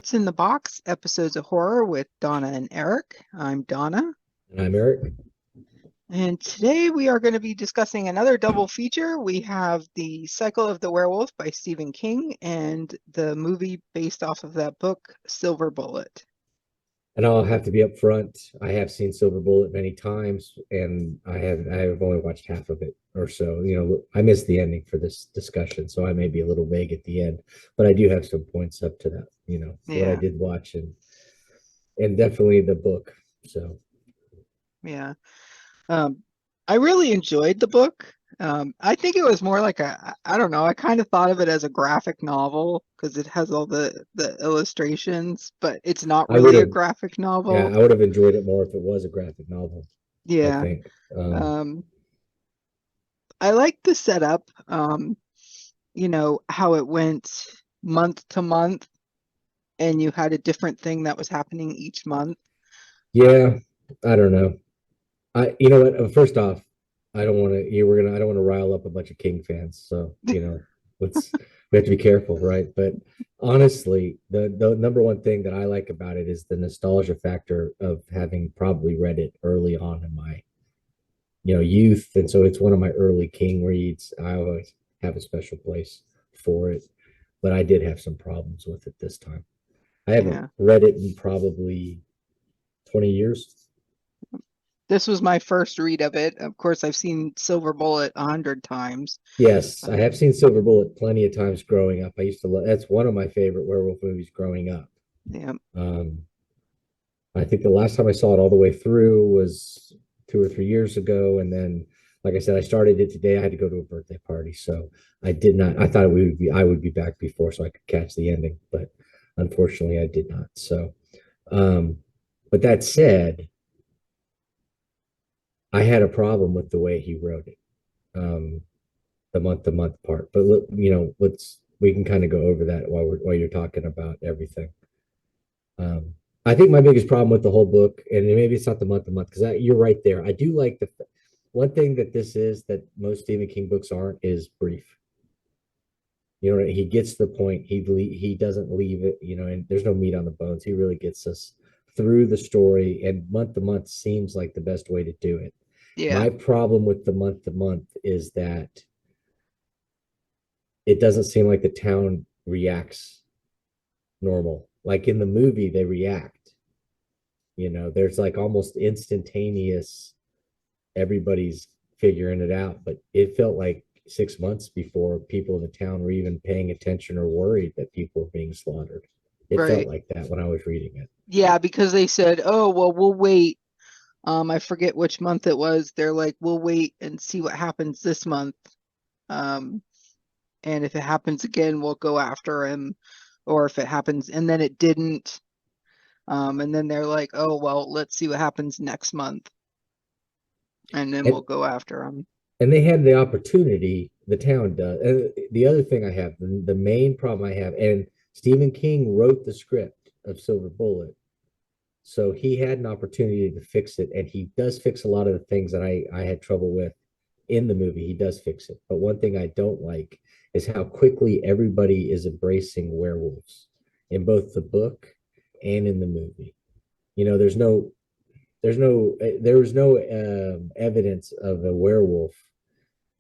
What's in the Box? Episodes of Horror with Donna and Eric. I'm Donna, And I'm Eric. and today we are going to be discussing another double feature. We have The Cycle of the Werewolf by Stephen King and the movie based off of that book, Silver Bullet. And I'll have to be upfront. I have seen Silver Bullet many times, and I have only watched half of it or so. I missed the ending for this discussion, so I may be a little vague at the end, but I do have some points up to that, for what I Yeah, did watch and definitely the book. So yeah. Um, I really enjoyed the book. I think it was more like I don't know, I kind of thought of it as a graphic novel because it has all the illustrations, but it's not I would really a have, graphic yeah, novel. I would have enjoyed it more if it was a graphic novel, I Yeah. think. Um, I like the setup, how it went month to month and you had a different thing that was happening each month. Yeah, I don't know. You know what? First off, I don't want to. I don't want to rile up a bunch of King fans. So let's we have to be careful, right? But honestly, the number one thing that I like about it is the nostalgia factor of having probably read it early on in my youth, and so it's one of my early King reads. I always have a special place for it, but I did have some problems with it this time. I haven't Yeah. read it in probably 20 years. This was my first read of it. Of course, I've seen Silver Bullet 100 times. Yes, I Um, have seen Silver Bullet plenty of times growing up. I used to love that's one of my favorite werewolf movies growing up. yeah. Um, I think the last time I saw it all the way through was 2 or 3 years ago, and then, like I said, I started it today. I had to go to a birthday party, so I did not. I thought I would be back before, so I could catch the ending, but unfortunately, I did not. So, um, but that said, I had a problem with the way he wrote it. The month to month part. But look, we can kind of go over that while you're talking about everything. Um, I think my biggest problem with the whole book, and maybe it's not the month to month, because you're right there. I do like the one thing that this is that most Stephen King books aren't is brief. He gets the point. He doesn't leave it. And there's no meat on the bones. He really gets us through the story, and month to month seems like the best way to do it. Yeah. My problem with the month to month is that it doesn't seem like the town reacts normal. Like in the movie, they react. There's like almost instantaneous, everybody's figuring it out. But it felt like 6 months before people in the town were even paying attention or worried that people were being slaughtered. It felt Right. like that when I was reading it. Yeah, because they said, "Oh, well, we'll wait." I forget which month it was. They're like, "We'll wait and see what happens this month." Um, and if it happens again, we'll go after him. Or if it happens and then it didn't, and then they're like, "Oh, well, let's see what happens next month, and then we'll And go after him." and they had the opportunity, the town does. And the other thing I have, the main problem I have, and Stephen King wrote the script of Silver Bullet. So he had an opportunity to fix it, and he does fix a lot of the things that I had trouble with in the movie. He does fix it. But one thing I don't like is how quickly everybody is embracing werewolves in both the book and in the movie. You know, there was no evidence of a werewolf,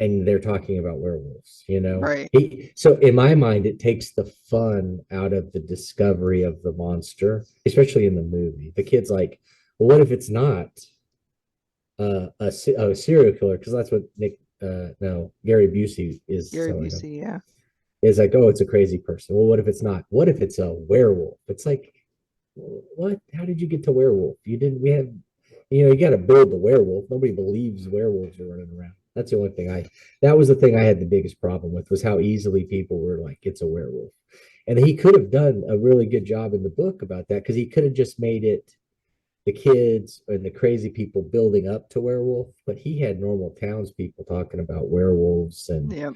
and they're talking about werewolves. Right. So in my mind, it takes the fun out of the discovery of the monster, especially in the movie. The kid's like, well, what if it's not a serial killer? Because that's what no, Gary Busey is Gary telling him. Busey, yeah. Is like, oh, it's a crazy person. Well, what if it's not? What if it's a werewolf? It's like, what? How did you get to werewolf? You didn't. We have, you got to build the werewolf. Nobody believes werewolves are running around. That's the only thing that was the thing I had the biggest problem with, was how easily people were like, it's a werewolf. And he could have done a really good job in the book about that, because he could have just made it the kids and the crazy people building up to werewolf, but he had normal townspeople talking about werewolves Yep.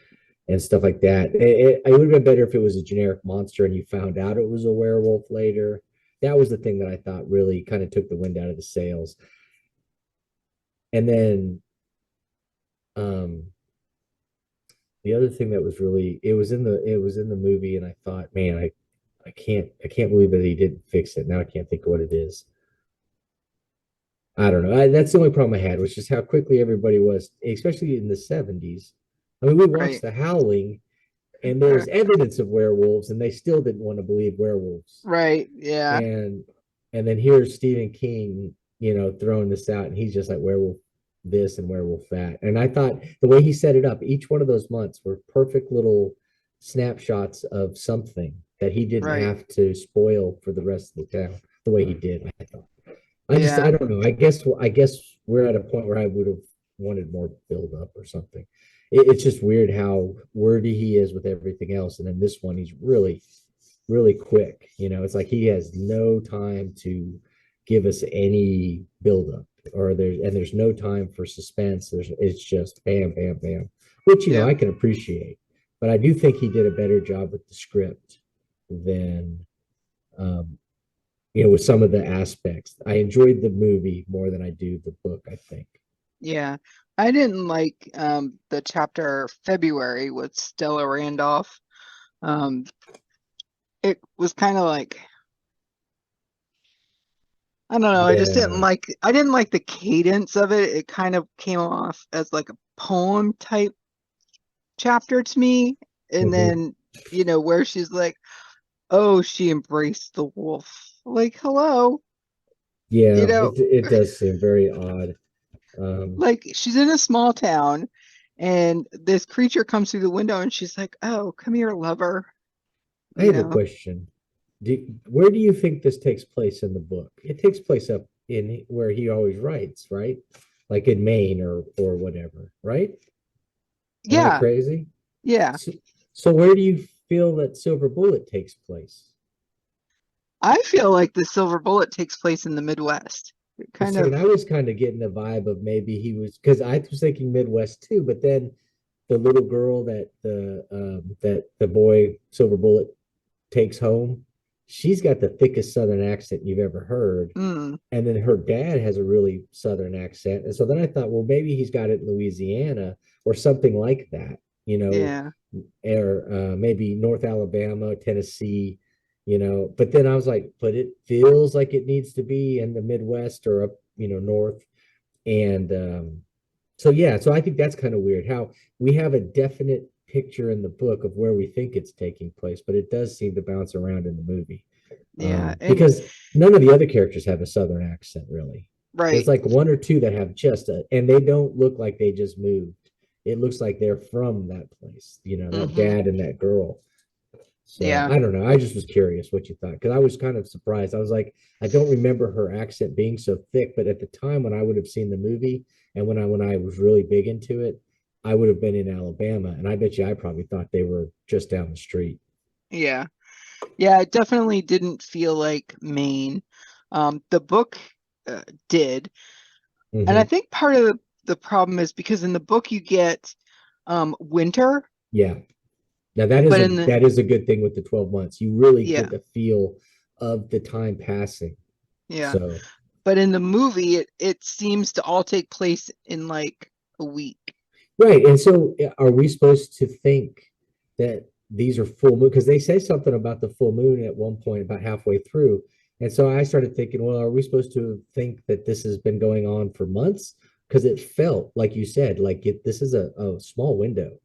and stuff like that. It would have been better if it was a generic monster and you found out it was a werewolf later. That was the thing that I thought really kind of took the wind out of the sails. And then um, the other thing that was really, it was in the movie, and I thought, man, I can't believe that he didn't fix it. Now I can't think of what it is. I don't know. That's the only problem I had, was just how quickly everybody was, especially in the 70s. I mean, we watched Right. The Howling, and there's evidence of werewolves, and they still didn't want to believe werewolves. Right. Yeah. And then here's Stephen King, throwing this out, and he's just like werewolf this and werewolf that. And I thought the way he set it up, each one of those months were perfect little snapshots of something that he didn't Right. have to spoil for the rest of the town the way he did. I thought. I Yeah. don't know. I guess we're at a point where I would have wanted more build up or something. It's just weird how wordy he is with everything else, and then this one he's really, really quick. It's like he has no time to give us any build up, or there's no time for suspense. It's just bam, bam, bam, which Yep. I can appreciate, but I do think he did a better job with the script than um, with some of the aspects. I enjoyed the movie more than I do the book, I think. Yeah. I didn't like the chapter February with Stella Randolph. Um it was kind of like, I don't know, Yeah. I didn't like the cadence of it. It kind of came off as like a poem type chapter to me. And Hmm. then, where she's like, oh, she embraced the wolf. Like, hello, you Yeah, know, it does seem very odd. Um, like she's in a small town and this creature comes through the window and she's like, oh, come here, lover, I you have a know. question. Where do you think this takes place in the book? It takes place up in where he always writes, right? Like in Maine or whatever, right? Am I Yeah, crazy? yeah. So, so where do you feel that Silver Bullet takes place? I feel like the silver bullet takes place in the Midwest. It Well, kind see, of, and I was kind of getting the vibe of maybe he was, because I was thinking Midwest too, but then the little girl that the boy Silver Bullet takes home, she's got the thickest Southern accent you've ever heard. mm, And then her dad has a really Southern accent. And so then I thought, well, maybe he's got it in Louisiana or something like that, yeah, or maybe North Alabama, Tennessee, But then I was like, but it feels like it needs to be in the Midwest or up, north. And so, yeah, so I think that's kind of weird how we have a definite picture in the book of where we think it's taking place, but it does seem to bounce around in the movie. yeah. And Because none of the other characters have a Southern accent, really. There's right. like one or two that have and they don't look like they just moved. It looks like they're from that place, that Hmm. dad and that girl. So Yeah, I don't know. I just was curious what you thought because I was kind of surprised. I was like, I don't remember her accent being so thick, but at the time when I would have seen the movie and when I was really big into it, I would have been in Alabama, and I bet you I probably thought they were just down the street. yeah. Yeah, it definitely didn't feel like Maine. The book did. And I Hmm. think part of the problem is because in the book you get winter, Yeah. Now that is but a in the, that is a good thing with the 12 months. You really yeah, get the feel of the time passing. yeah. So But in the movie it seems to all take place in like a week. right. And so are we supposed to think that these are full moon? Because they say something about the full moon at one point about halfway through. And so I started thinking, well, are we supposed to think that this has been going on for months? Because it felt, like you said, like this is a small window.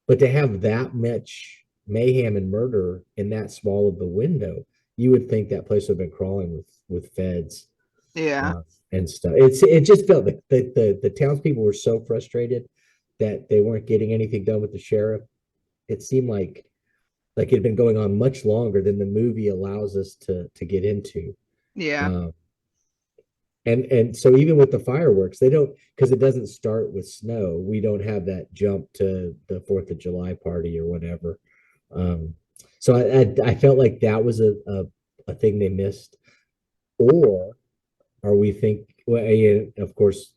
But to have that much mayhem and murder in that small of the window, you would think that place would have been crawling with feds Yeah. uh, and stuff. It just felt like the townspeople were so frustrated that they weren't getting anything done with the sheriff. It seemed like it had been going on much longer than the movie allows us to get into. Yeah. Uh, and so even with the fireworks, they don't, because it doesn't start with snow. We don't have that jump to the Fourth of July party or whatever. Um, so I felt like that was a thing they missed. Or are we think well, yeah, of course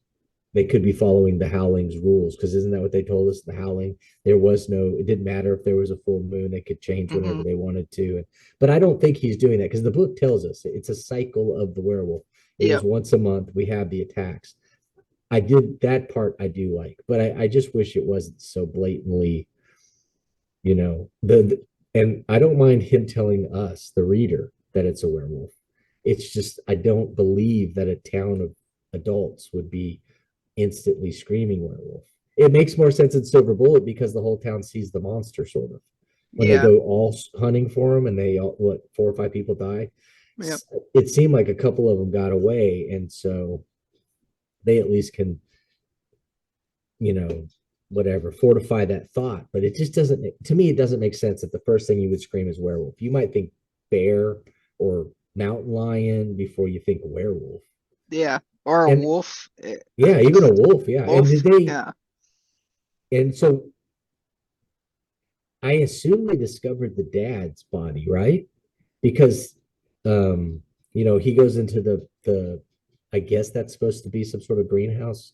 they could be following the Howling's rules because isn't that what they told us? The Howling, there was no, it didn't matter if there was a full moon, they could change Hmm. whenever they wanted to. But I don't think he's doing that because the book tells us it's a cycle of the werewolf. It is Yep. once a month we have the attacks. I did that part I do like, but I just wish it wasn't so blatantly, the And I don't mind him telling us, the reader, that it's a werewolf. It's just I don't believe that a town of adults would be instantly screaming werewolf. It makes more sense in Silver Bullet because the whole town sees the monster sort of when they Yeah. go all hunting for him and they all, what, 4 or 5 people die. Yep. It seemed like a couple of them got away, and so they at least can, you know, whatever, fortify that thought. But it just doesn't, to me, it doesn't make sense that the first thing you would scream is werewolf. You might think bear or mountain lion before you think werewolf. Yeah. Or a And wolf. yeah, even a Just wolf. Yeah. And did wolf. they, Yeah. and so I assume they discovered the dad's body, right? Because, um, he goes into the, I guess that's supposed to be some sort of greenhouse,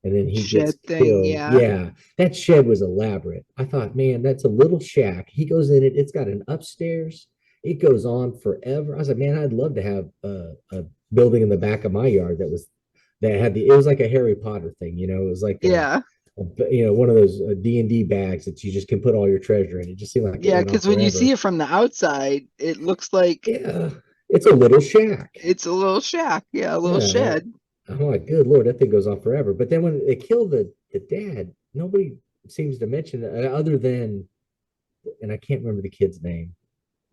and then he gets Shed thing. killed. Yeah. Yeah, that shed was elaborate. I thought, man, that's a little shack. He goes in it. It's got an upstairs. It goes on forever. I was like, man, I'd love to have a building in the back of my yard that had it was like a Harry Potter thing. It was like Yeah. one of those D&D bags that you just can put all your treasure in. It just seemed like it Yeah. went on Because when you see forever. it from the outside, it looks like Yeah, it's a little shack. it's a little shack. Yeah. A little Yeah, shed. I'm like, good Lord, that thing goes on forever. But then when they kill the dad, nobody seems to mention it other than, and I can't remember the kid's name,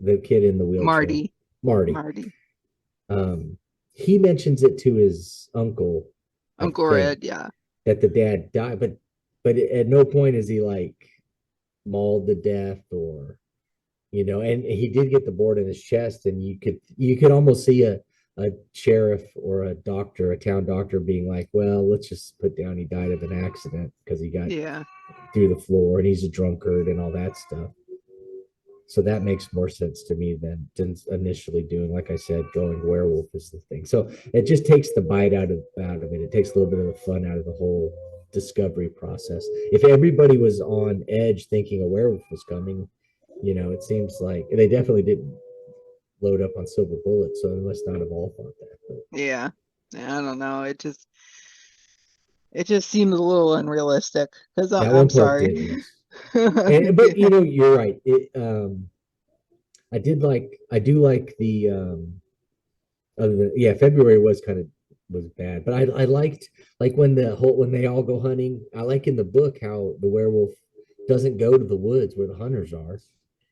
the kid in the wheelchair, Marty. Marty. Marty. Um, he mentions it to his uncle, I Uncle think, Red. Yeah. that the dad died, but at no point is he like mauled to death or and he did get the board in his chest, and you could almost see a sheriff or a town doctor being like, well, let's just put down he died of an accident because he got Yeah. through the floor and he's a drunkard and all that stuff. So that makes more sense to me than initially doing, like I said, going werewolf is the thing. So it just takes the bite out of it. It takes a little bit of the fun out of the whole discovery process. If everybody was on edge thinking a werewolf was coming, it seems like they definitely didn't load up on silver bullets, so they must not have all thought that. But Yeah. I don't know. It just seems a little unrealistic because that I'm one part sorry. did, yes. But you're right. I do like the other than, yeah, February was bad, but I liked like when they all go hunting. I like in the book how the werewolf doesn't go to the woods where the hunters are.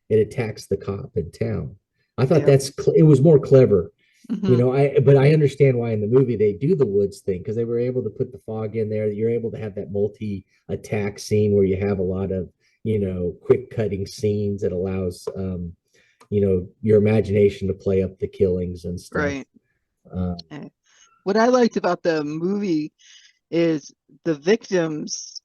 It attacks the cop in town. I thought Yep. it was more clever. Hmm. But I understand why in the movie they do the woods thing because they were able to put the fog in there. You're able to have that multi-attack scene where you have a lot of, quick cutting scenes that allows your imagination to play up the killings and stuff. Right. Uh, Eh. What I liked about the movie is the victims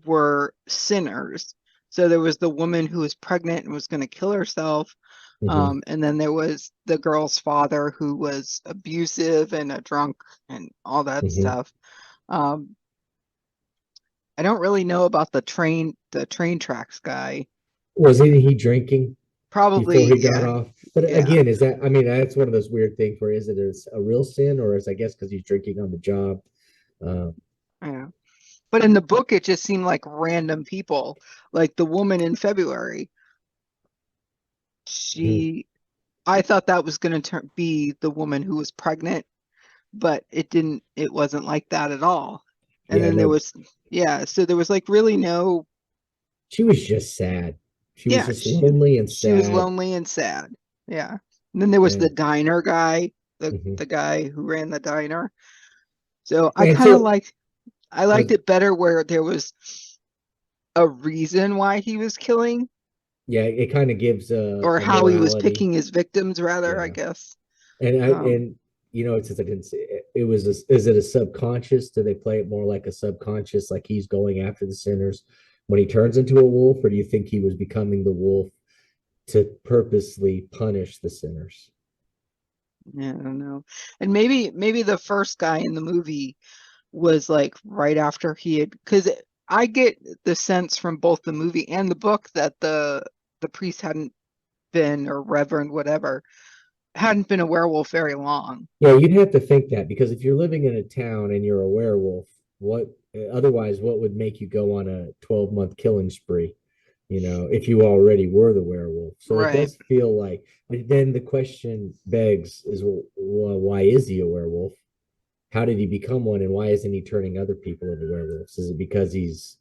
were sinners. So there was the woman who was pregnant and was going to kill herself. mhm, And then there was the girl's father who was abusive and a drunk and all that mhm. stuff. Um, I don't really know about the train tracks guy. Wasn't he drinking before Probably, he got yeah, off? But yeah, again, I mean, that's one of those weird things where is it a real sin or is I guess because he's drinking on the job? Uh, yeah. But in the book, it just seemed like random people. Like the woman in February, mhm. she, I thought that was going to be the woman who was pregnant, but it didn't, it wasn't like that at all. And Yeah, then there no, was, yeah, so there was like really no, she was just sad. She was yeah, just lonely and she was sad. lonely and sad. Yeah. And then there was the And diner guy, the, mhm. the guy who ran the diner. So I And kind of so liked, I I liked was, it better where there was a reason why he was killing yeah, it kind of gives or a how he was morality. picking his victims rather, I Yeah. guess. And Um, it's just I didn't see it was is it a subconscious? Do they play it more like a subconscious, like he's going after the sinners when he turns into a wolf, or do you think he was becoming the wolf to purposely punish the sinners? yeah, I don't know. And maybe the first guy in the movie was like right after he had, because I get the sense from both the movie and the book that the priest hadn't been, or reverend whatever, hadn't been a werewolf very long. Yeah, you'd have to think that because if you're living in a town and you're a werewolf, what otherwise what would make you go on a 12-month killing spree? if you already were the werewolf. So it Right. does feel like, but then the question begs is, well, why is he a werewolf? How did he become one? And why isn't he turning other people into werewolves? Is it because he's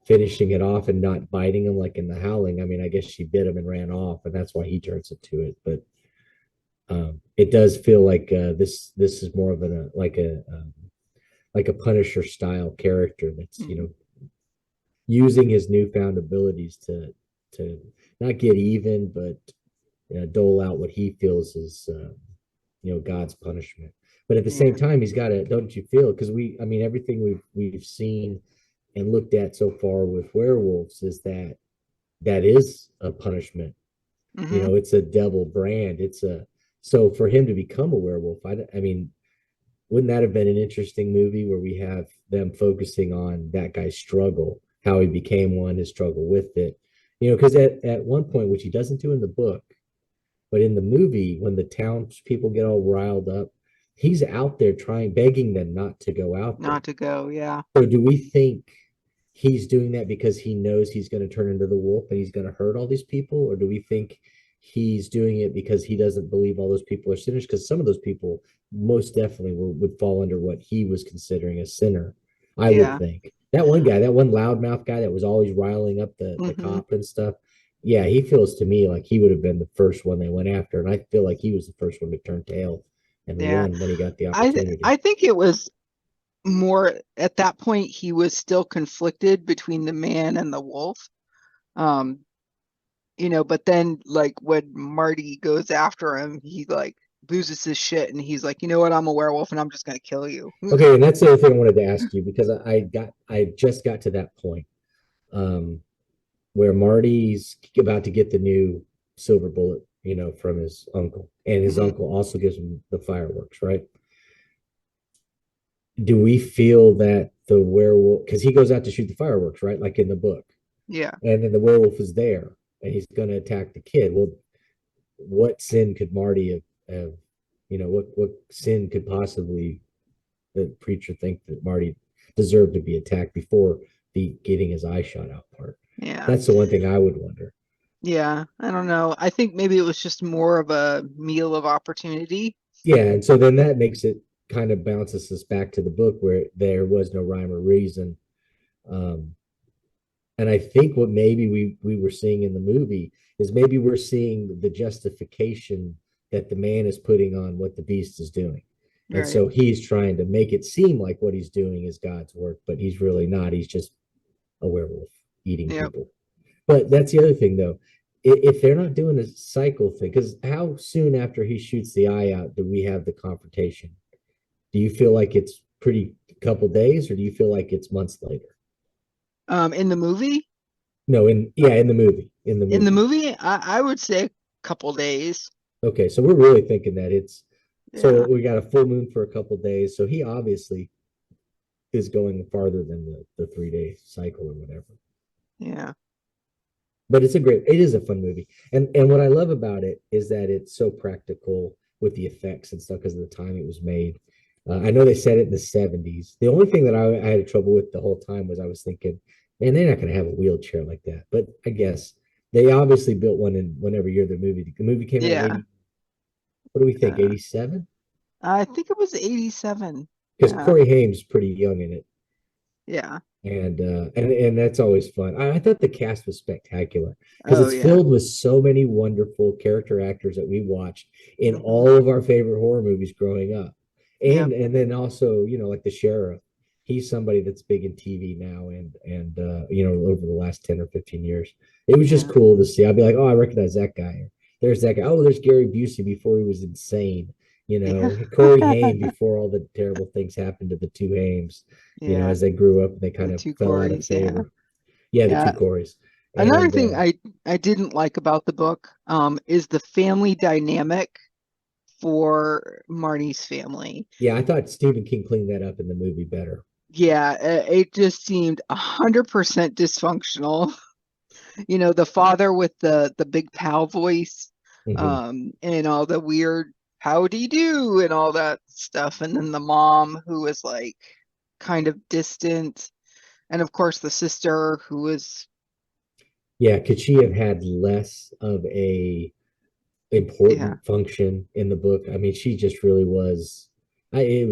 finishing it off and not biting them like in the Howling? I mean, I guess she bit him and ran off, and that's why he turns into it. But it does feel like this is more of like a Punisher style character that's Mhm. using his newfound abilities to not get even, but dole out what he feels is God's punishment. But at the same Yeah. time, he's got to, don't you feel? Because I mean, everything we've seen and looked at so far with werewolves is that is a punishment. Hmm. It's a devil brand. So for him to become a werewolf, I mean, wouldn't that have been an interesting movie where we have them focusing on that guy's struggle, how he became one, his struggle with it? Because at one point, which he doesn't do in the book, but in the movie, when the townspeople get all riled up, he's out there trying, begging them not to go out there. Not to go. Yeah. So do we think he's doing that because he knows he's going to turn into the wolf and he's going to hurt all these people? Or do we think he's doing it because he doesn't believe all those people are sinners? Because some of those people most definitely would fall under what he was considering a sinner, I would Yeah. think. That one guy, that one loudmouth guy that was always riling up the Hmm. cop and stuff. Yeah, he feels to me like he would have been the first one they went after. And I feel like he was the first one to turn tail and Yeah. run when he got the I opportunity. I think it was more at that point he was still conflicted between the man and the wolf. Um, but then like when Marty goes after him, he like loses his shit and he's like, you know what, I'm a werewolf and I'm just gonna kill you. Okay, and that's the other thing I wanted to ask you because I just got to that point um, where Marty's about to get the new silver bullet, from his uncle, and his Hmm. uncle also gives him the fireworks, right? Do we feel that the werewolf, because he goes out to shoot the fireworks, right, like in the book, Yeah. and then the werewolf is there and he's going to attack the kid? Well, what sin could Marty have what sin could possibly the preacher think that Marty deserved to be attacked before the getting his eye shot out part? Yeah. That's the one thing I would wonder. Yeah. I don't know. I think maybe it was just more of a meal of opportunity. Yeah, and so then that makes it kind of bounces us back to the book where there was no rhyme or reason. Um, and I think what maybe we were seeing in the movie is maybe we're seeing the justification that the man is putting on what the beast is doing. And Right. so he's trying to make it seem like what he's doing is God's work, but he's really not. He's just a werewolf eating Yep. people. But that's the other thing, though. If they're not doing a cycle thing, because how soon after he shoots the eye out do we have the confrontation? Do you feel like it's pretty couple days, or do you feel like it's months later? In the movie, No, in the movie, in the in the movie. movie, I would say a couple days. Okay, so we're really thinking that it's so Yeah. we got a full moon for a couple days. So he obviously is going farther than the 3 day cycle or whatever. Yeah. But it is a fun movie. And what I love about it is that it's so practical with the effects and stuff because of the time it was made. I know they said it in the 70s. The only thing that I had trouble with the whole time was I was thinking, man, they're not going to have a wheelchair like that. But I guess they obviously built one in whenever year the movie came out in Yeah. 80. What do we think? Uh, 87? I think it was 87. Because Yeah. Corey Haim's pretty young in it. Yeah. And that's always fun. I thought the cast was spectacular because Oh it's yeah. filled with so many wonderful character actors that we watched in Hmm. all of our favorite horror movies growing up, Yep. and then also like the sheriff. He's somebody that's big in TV now, and over the last 10 or 15 years, it was just Yeah. cool to see. I'd be like, oh, I recognize that guy. There's that guy. Oh, there's Gary Busey before he was insane. Yeah. Corey Haim before all the terrible things happened to the two Haims, Yeah. as they grew up and they kind The of two fell out of Corys. Yeah. favor. Yeah, the two Yeah. Corys. Another And thing I didn't like about the book is the family dynamic for Marnie's family. yeah, I thought Stephen King cleaned that up in the movie better. Yeah, it just seemed 100% dysfunctional. The father with the big pal voice, Hmm. and all the weird howdy do and all that stuff, and then the mom who was like kind of distant, and of course the sister who was Yeah, could she have had less of a Yeah, important function in the book? I mean, she just really was. I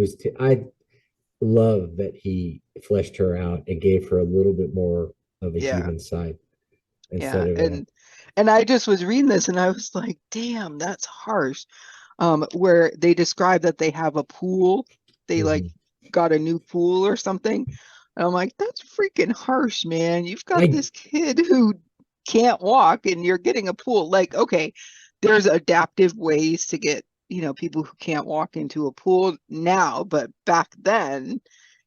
love that he fleshed her out and gave her a little bit more of a yeah, human side instead yeah. of a. And I just was reading this and I was like, damn, that's harsh. Where they describe that they have a pool. They like Mhm. got a new pool or something. And I'm like, that's freaking harsh, man. You've got I this kid who can't walk and you're getting a pool. Like, okay, there's adaptive ways to get, people who can't walk into a pool now, but back then,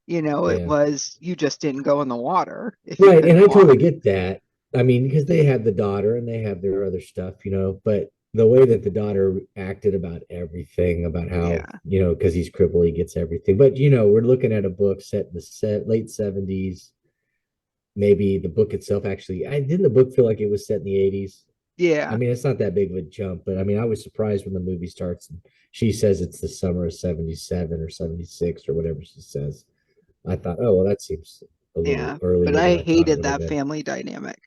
it yeah. was you just didn't go in the water if you Right, and couldn't I totally walk. get that. I mean, because they have the daughter and they have their other stuff, but the way that the daughter acted about everything, about how, Yeah. because he's crippled, he gets everything. But, we're looking at a book set in the late 70s. Maybe the book itself actually, I didn't the book feel like it was set in the 80s? I Yeah. mean, it's not that big of a jump, but I mean, I was surprised when the movie starts and she says it's the summer of 77 or 76 or whatever she says. I thought, oh, well, that seems a little Yeah, but earlier than I I thought it hated would have that been. family dynamic.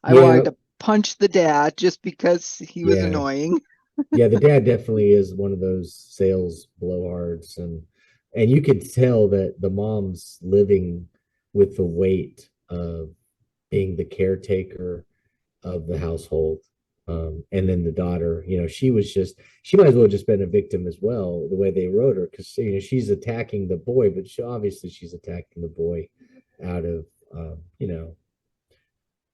I wanted Yeah, to punch the dad just because he was yeah, annoying. yeah. The dad definitely is one of those sales blowhards, and you could tell that the mom's living with the weight of being the caretaker of the household. And then the daughter, she might as well just been a victim as well, the way they wrote her, because she's attacking the boy, but obviously she's attacking the boy out of um, you know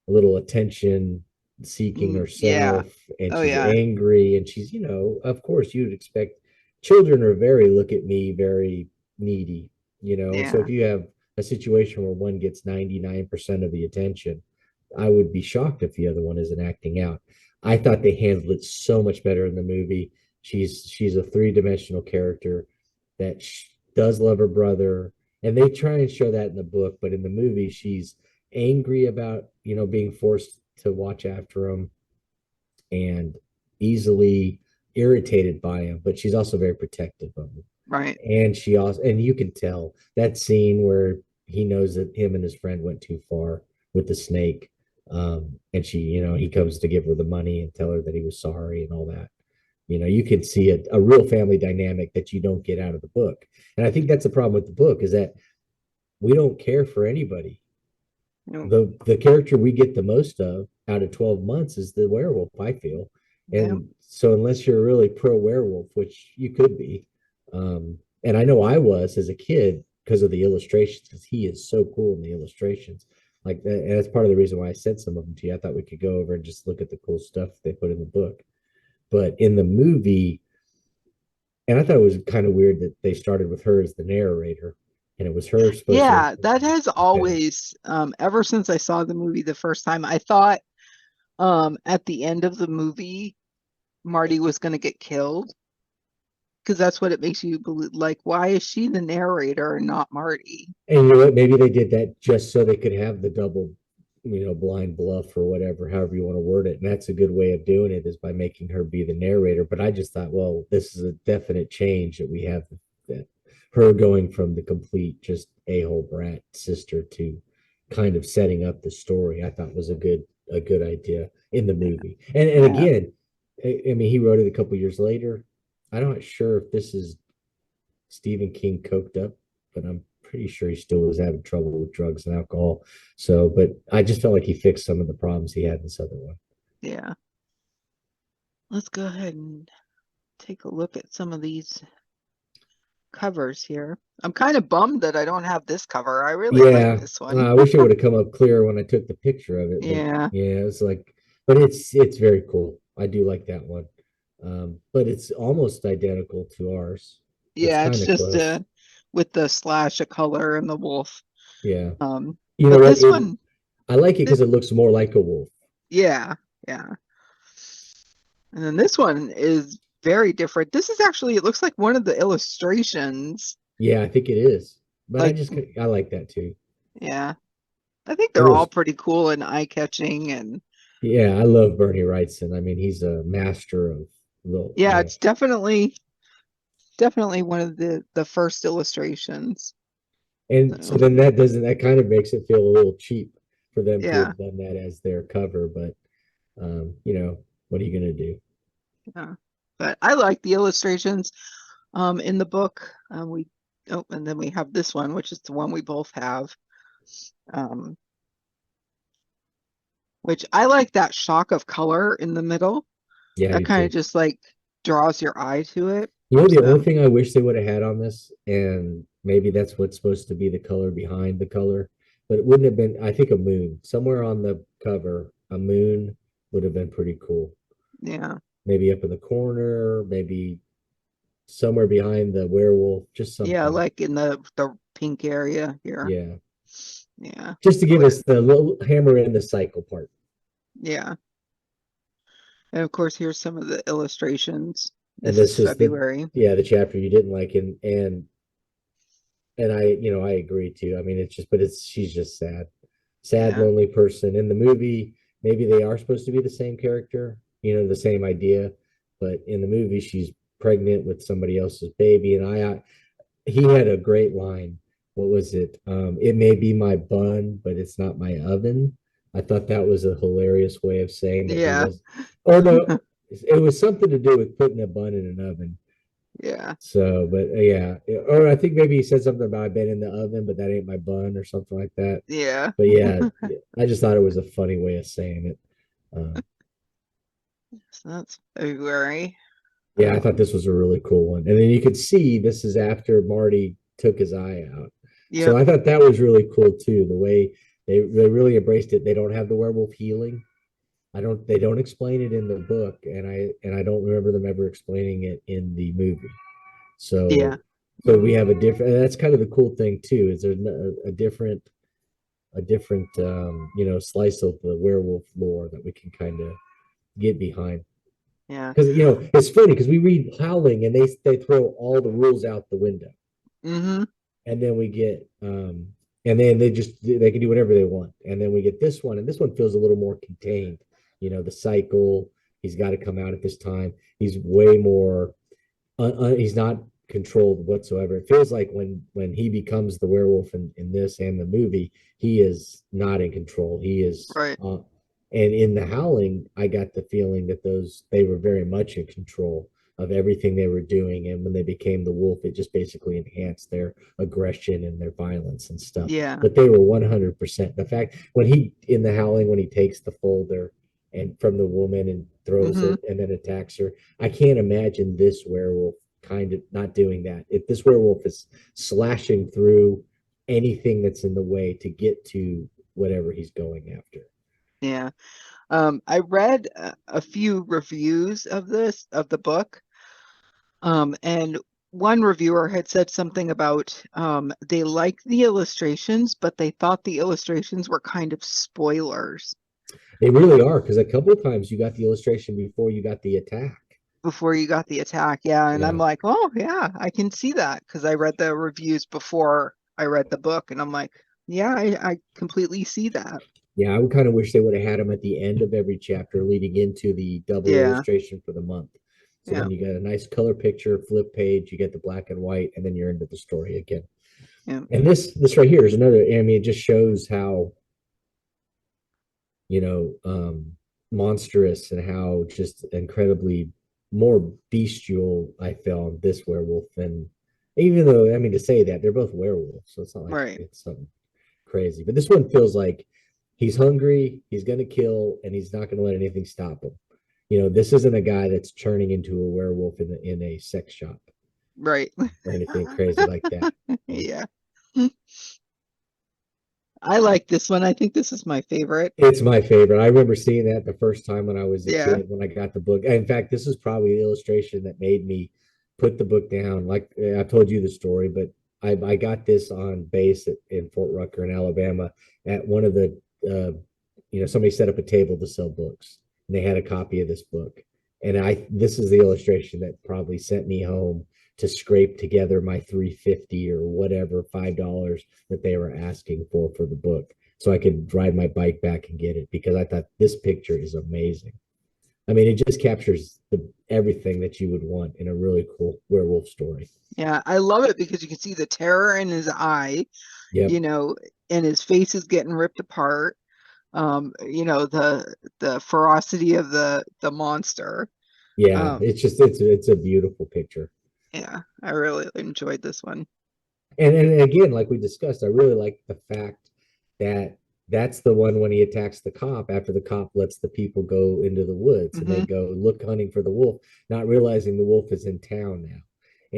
a little attention seeking Yeah. herself, and Oh she's yeah. angry, and she's, of course you'd expect children are very look at me, very needy, and so Yeah. if you have a situation where one gets 99% of the attention, I would be shocked if the other one isn't acting out. I thought they handled it so much better in the movie. She's a three-dimensional character that does love her brother, and they try and show that in the book, but in the movie she's angry about being forced to watch after him and easily irritated by him, but she's also very protective of him. Right. And she also, and you can tell that scene where he knows that him and his friend went too far with the snake, and he comes to give her the money and tell her that he was sorry and all that. You can see a real family dynamic that you don't get out of the book. And I think that's the problem with the book, is that we don't care for anybody. No. The character we get the most of out of 12 months is the werewolf, I feel. Yeah. And so unless you're really pro werewolf, which you could be, and I know I was as a kid because of the illustrations, because he is so cool in the illustrations. Like that, and that's part of the reason why I sent some of them to you. I thought we could go over and just look at the cool stuff they put in the book. But in the movie, and I thought it was kind of weird that they started with her as the narrator, and it was her supposed to. Yeah, that has Okay. always, ever since I saw the movie the first time, I thought at the end of the movie Marty was gonna get killed because that's what it makes you believe. Like, why is she the narrator and not Marty? And you know what? Maybe they did that just so they could have the double, blind bluff or whatever, however you want to word it. And that's a good way of doing it, is by making her be the narrator. But I just thought, well, this is a definite change that we have, that her going from the complete just a-hole brat sister to kind of setting up the story. I thought was a good idea in the movie. And Yeah. again, I mean, he wrote it a couple years later. I'm not sure if this is Stephen King coked up, but I'm pretty sure he still was having trouble with drugs and alcohol. So, but I just felt like he fixed some of the problems he had in this other one. Yeah. Let's go ahead and take a look at some of these covers here. I'm kind of bummed that I don't have this cover. I really like Yeah, this one. I wish it would have come up clearer when I took the picture of it, but Yeah. yeah, it's like, but it's very cool. I do like that one, but it's almost identical to ours. It's Yeah, kind it's of just close. with the slash of color and the wolf. Yeah, you know But what? this one, I like it this, because it looks more like a wolf. yeah, yeah. And then this one is very different. This is actually, it looks like one of the illustrations. Yeah, I think it is, but Like, I like that too. yeah, I think It they're all looks pretty cool and eye-catching. And Yeah, I love Bernie Wrightson. I mean, he's a master of the, yeah, it's definitely one of the first illustrations. and so So then that kind of makes it feel a little cheap for them to Yeah. have done that as their cover, but you know, what are you gonna do? Yeah. But I like the illustrations in the book. We oh, and then we have this one, which is the one we both have. Um, which I like that shock of color in the middle. Yeah, I That do kind of too. just like draws your eye to it. You know, the only So thing I wish they would have had on this, and maybe that's what's supposed to be the color behind the color, but it wouldn't have been, I think, a moon. Somewhere on the cover, a moon would have been pretty cool. yeah. Maybe up in the corner, maybe somewhere behind the werewolf, just Yeah, something. like in the pink area here. Yeah. Yeah. Just to It give would have, us the little hammer in the cycle part. yeah. And of course, here's some of the illustrations. And This is this is the, February. yeah, the chapter you didn't like. And I, you know, I agree too. I mean, it's just, but it's, she's just sad, sad, Yeah. lonely person. In the movie, maybe they are supposed to be the same character, you know, the same idea, but in the movie, she's pregnant with somebody else's baby. And he had a great line. What was it? It may be my bun, but it's not my oven. I thought that was a hilarious way of saying that he Yeah. was, or no, it was something to do with putting a bun in an oven. Yeah. So, but yeah, or I think maybe he said something about I've been in the oven, but that ain't my bun or something like that. Yeah. But yeah, I just thought it was a funny way of saying it. So that's February. Yeah, I thought this was a really cool one. And then you could see this is after Marty took his eye out. So Yep. I thought that was really cool too. The way they really embraced it. They don't have the werewolf healing. They don't explain it in the book, and I don't remember them ever explaining it in the movie. Yeah. So we Hmm. have a different, and that's kind of the cool thing too, is there's a different you know, slice of the werewolf lore that we can kind of get behind. Yeah. Because you know, it's funny because we read Howling and they throw all the rules out the window, Hmm. and then we get and then they can do whatever they want, and then we get this one, and this one feels a little more contained. You know, the cycle. He's got to come out at this time. He's way more. He's not controlled whatsoever. It feels like when he becomes the werewolf in this and the movie, he is not in control. He is Right. and in the Howling, I got the feeling that those they were very much in control of everything they were doing. And when they became the wolf, it just basically enhanced their aggression and their violence and stuff. Yeah. But they were 100%. The fact when he in the Howling, when he takes the folder and from the woman and throws Hmm. it and then attacks her, I can't imagine this werewolf kind of not doing that. If this werewolf is slashing through anything that's in the way to get to whatever he's going after. Yeah. I read a few reviews of the book. And one reviewer had said something about they liked the illustrations, but they thought the illustrations were kind of spoilers They really are, because a couple of times you got the illustration before you got the attack. before you got the attack. Yeah. And I'm Yeah. like, oh, yeah, I can see that because I read the reviews before I read the book. And I'm like, yeah, I completely see that. Yeah, I would kind of wish they would have had them at the end of every chapter leading into the double Yeah. illustration for the month. So Yeah. then you get a nice color picture, flip page, you get the black and white, and then you're into the story again. Yeah. And this right here is another, I mean, it just shows how, you know, monstrous and how just incredibly more bestial I found this werewolf than, even though, I mean, to say that they're both werewolves, so it's not like Right. it's something crazy. But this one feels like he's hungry, he's going to kill, and he's not going to let anything stop him. You know, this isn't a guy that's turning into a werewolf in a sex shop Right. or anything crazy like that. Yeah. I like this one. I think this is my favorite. It's my favorite. I remember seeing that the first time when I was a Yeah. kid, when I got the book. In fact, this is probably the illustration that made me put the book down. Like I told you the story, but I got this on base in Fort Rucker in Alabama at one of the, you know, somebody set up a table to sell books, and they had a copy of this book. And this is the illustration that probably sent me home to scrape together my 350 or whatever $5 that they were asking for the book so I could ride my bike back and get it, because I thought this picture is amazing. I mean, it just captures everything that you would want in a really cool werewolf story. Yeah. I love it because you can see the terror in his eye, Yep. you know, and his face is getting ripped apart. the ferocity of the monster. Yeah, Um, it's a beautiful picture. yeah, I really enjoyed this one. And again, like we discussed, I really like the fact that that's the one when he attacks the cop after the cop lets the people go into the woods and they Hmm. go look hunting for the wolf, not realizing the wolf is in town now.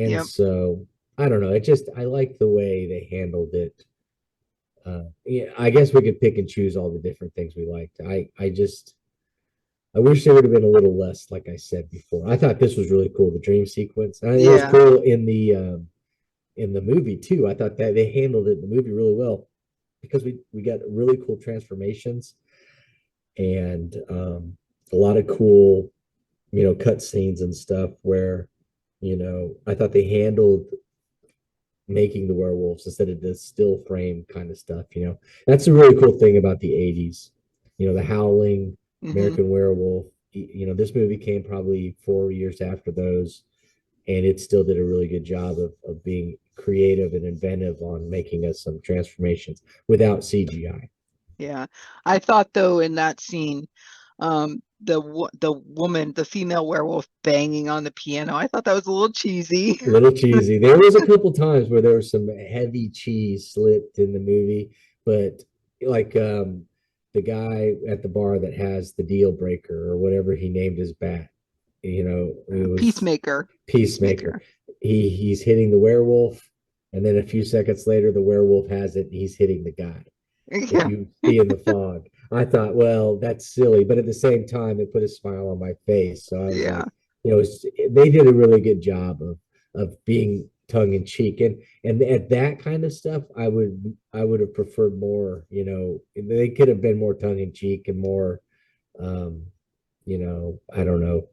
And Yep. so I don't know. I like the way they handled it. Yeah, I guess we could pick and choose all the different things we liked. I wish there would have been a little less, like I said before. I thought this was really cool, the dream sequence. It was Yeah. cool in the movie too. I thought that they handled it in the movie really well because we got really cool transformations and a lot of cool cut scenes and stuff where I thought they handled making the werewolves instead of the still frame kind of stuff. That's a really cool thing about the 80s. The Howling, Hmm. American Werewolf. This movie came probably 4 years after those, and it still did a really good job of being creative and inventive on making us some transformations without CGI. Yeah. I thought though in that scene, the woman, the female werewolf banging on the piano, I thought that was a little cheesy. A little cheesy. There was a couple times where there was some heavy cheese slipped in the movie, but like the guy at the bar that has the deal breaker or whatever he named his bat, it was Peacemaker. Peacemaker. Peacemaker. He's hitting the werewolf, and then a few seconds later, the werewolf has it, and he's hitting the guy. If Yeah. you see in the fog, I thought, well, that's silly, but at the same time, it put a smile on my face. So I was Yeah. like, they did a really good job of being tongue in cheek, and at that kind of stuff, I would have preferred more. They could have been more tongue in cheek and more, um, I don't know,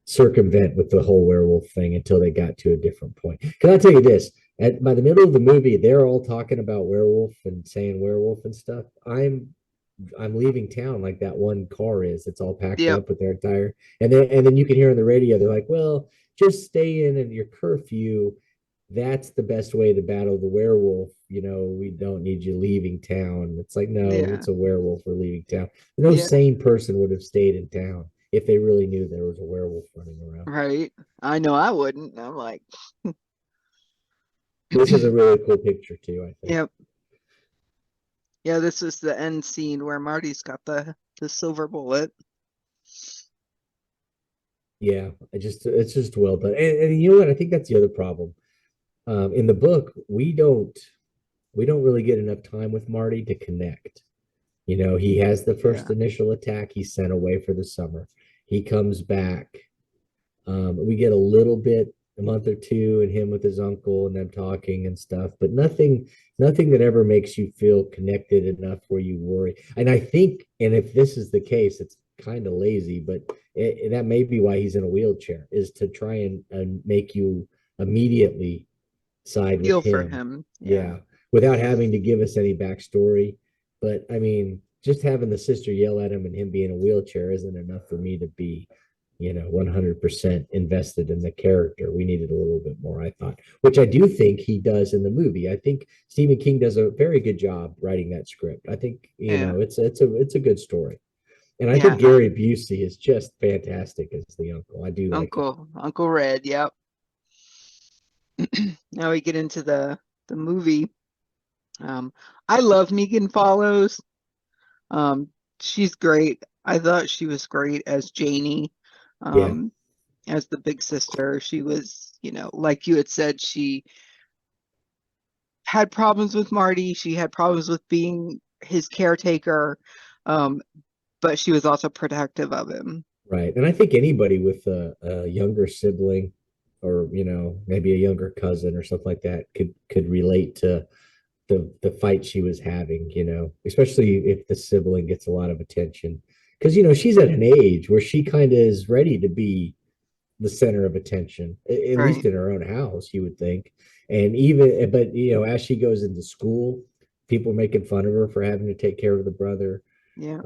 circumvent with the whole werewolf thing until they got to a different point. Because I'll tell you this, by the middle of the movie, they're all talking about werewolf and saying werewolf and stuff. I'm leaving town like that one car is. It's all packed Yep. up with their tire. And then you can hear on the radio, they're like, well, just stay in your curfew. That's the best way to battle the werewolf. We don't need you leaving town. It's like, no, Yeah. it's a werewolf. We're leaving town. No Yeah. sane person would have stayed in town if they really knew there was a werewolf running around. Right. I know I wouldn't. I'm like, This is a really cool picture too, I think. yep. Yeah, this is the end scene where Marty's got the silver bullet. Yeah, it's just well done. And you know what? I think that's the other problem. In the book, we don't really get enough time with Marty to connect. He has the first Yeah. initial attack. He's sent away for the summer. He comes back. We get a little bit, a month or two, and him with his uncle and them talking and stuff, but nothing that ever makes you feel connected enough where you worry. And I think, and if this is the case, it's kind of lazy, but that may be why he's in a wheelchair, is to try and make you immediately side with Feel for him. him. Yeah. Yeah, without having to give us any backstory. But I mean, just having the sister yell at him and him being in a wheelchair isn't enough for me to be 100% invested in the character. We needed a little bit more, I thought, which I do think he does in the movie. I think Stephen King does a very good job writing that script. I think, Yeah. it's a good story. And I think Yeah. Gary Busey is just fantastic as the uncle. I do like him. Uncle Red. Yep. Now we get into the movie. I love Megan Follows. Um, she's great. I thought she was great as Janie, Yeah, um, as the big sister. She was, like you had said, she had problems with Marty. She had problems with being his caretaker, um, but she was also protective of him. right. And I think anybody with a younger sibling or, maybe a younger cousin or something like that could relate to the fight she was having, especially if the sibling gets a lot of attention. Because, she's at an age where she kind of is ready to be the center of attention, at least Right. in her own house, you would think. And even, but, as she goes into school, people are making fun of her for having to take care of the brother. Yeah.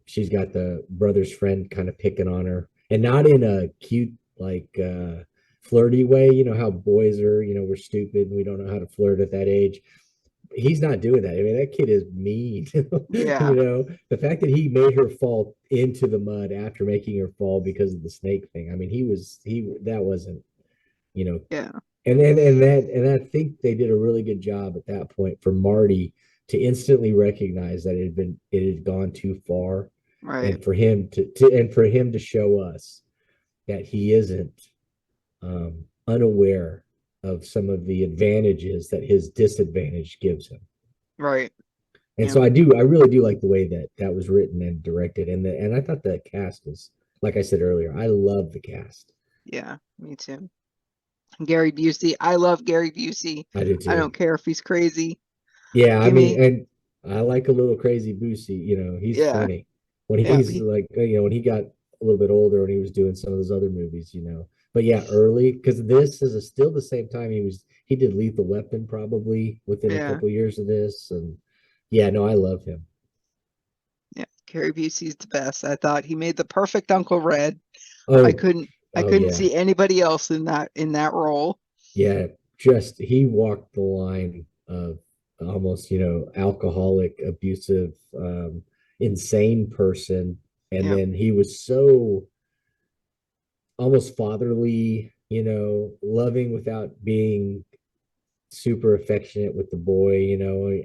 She's got the brother's friend kind of picking on her, and not in a cute, like, flirty way. You know how boys are, we're stupid and we don't know how to flirt at that age, he's not doing that. I mean, that kid is mean. Yeah. The fact that he made her fall into the mud after making her fall because of the snake thing. I mean, he that wasn't, you know, Yeah. and I think they did a really good job at that point for Marty to instantly recognize that it had gone too far, Right. and for him to show us that he isn't unaware of some of the advantages that his disadvantage gives him. Right. And Yeah. so I really do like the way that that was written and directed, and I thought the cast was, like I said earlier, I love the cast. Yeah. Me too. Gary Busey. I love Gary Busey. I do I too. don't care if he's crazy. Yeah, I Give mean, me. and I like a little crazy Boosie. He's Yeah. funny when Yeah. he's like, when he got a little bit older and he was doing some of those other movies. But yeah, early, because this is still the same time he did Lethal Weapon probably within a Yeah. couple years of this, and yeah, no, I love him. Yeah. Gary Busey's the best. I thought he made the perfect Uncle Red. I Oh, couldn't. I oh couldn't yeah, see anybody else in that role. yeah. Just he walked the line of almost, alcoholic, abusive, insane person, and Yeah. then he was so almost fatherly, loving without being super affectionate with the boy,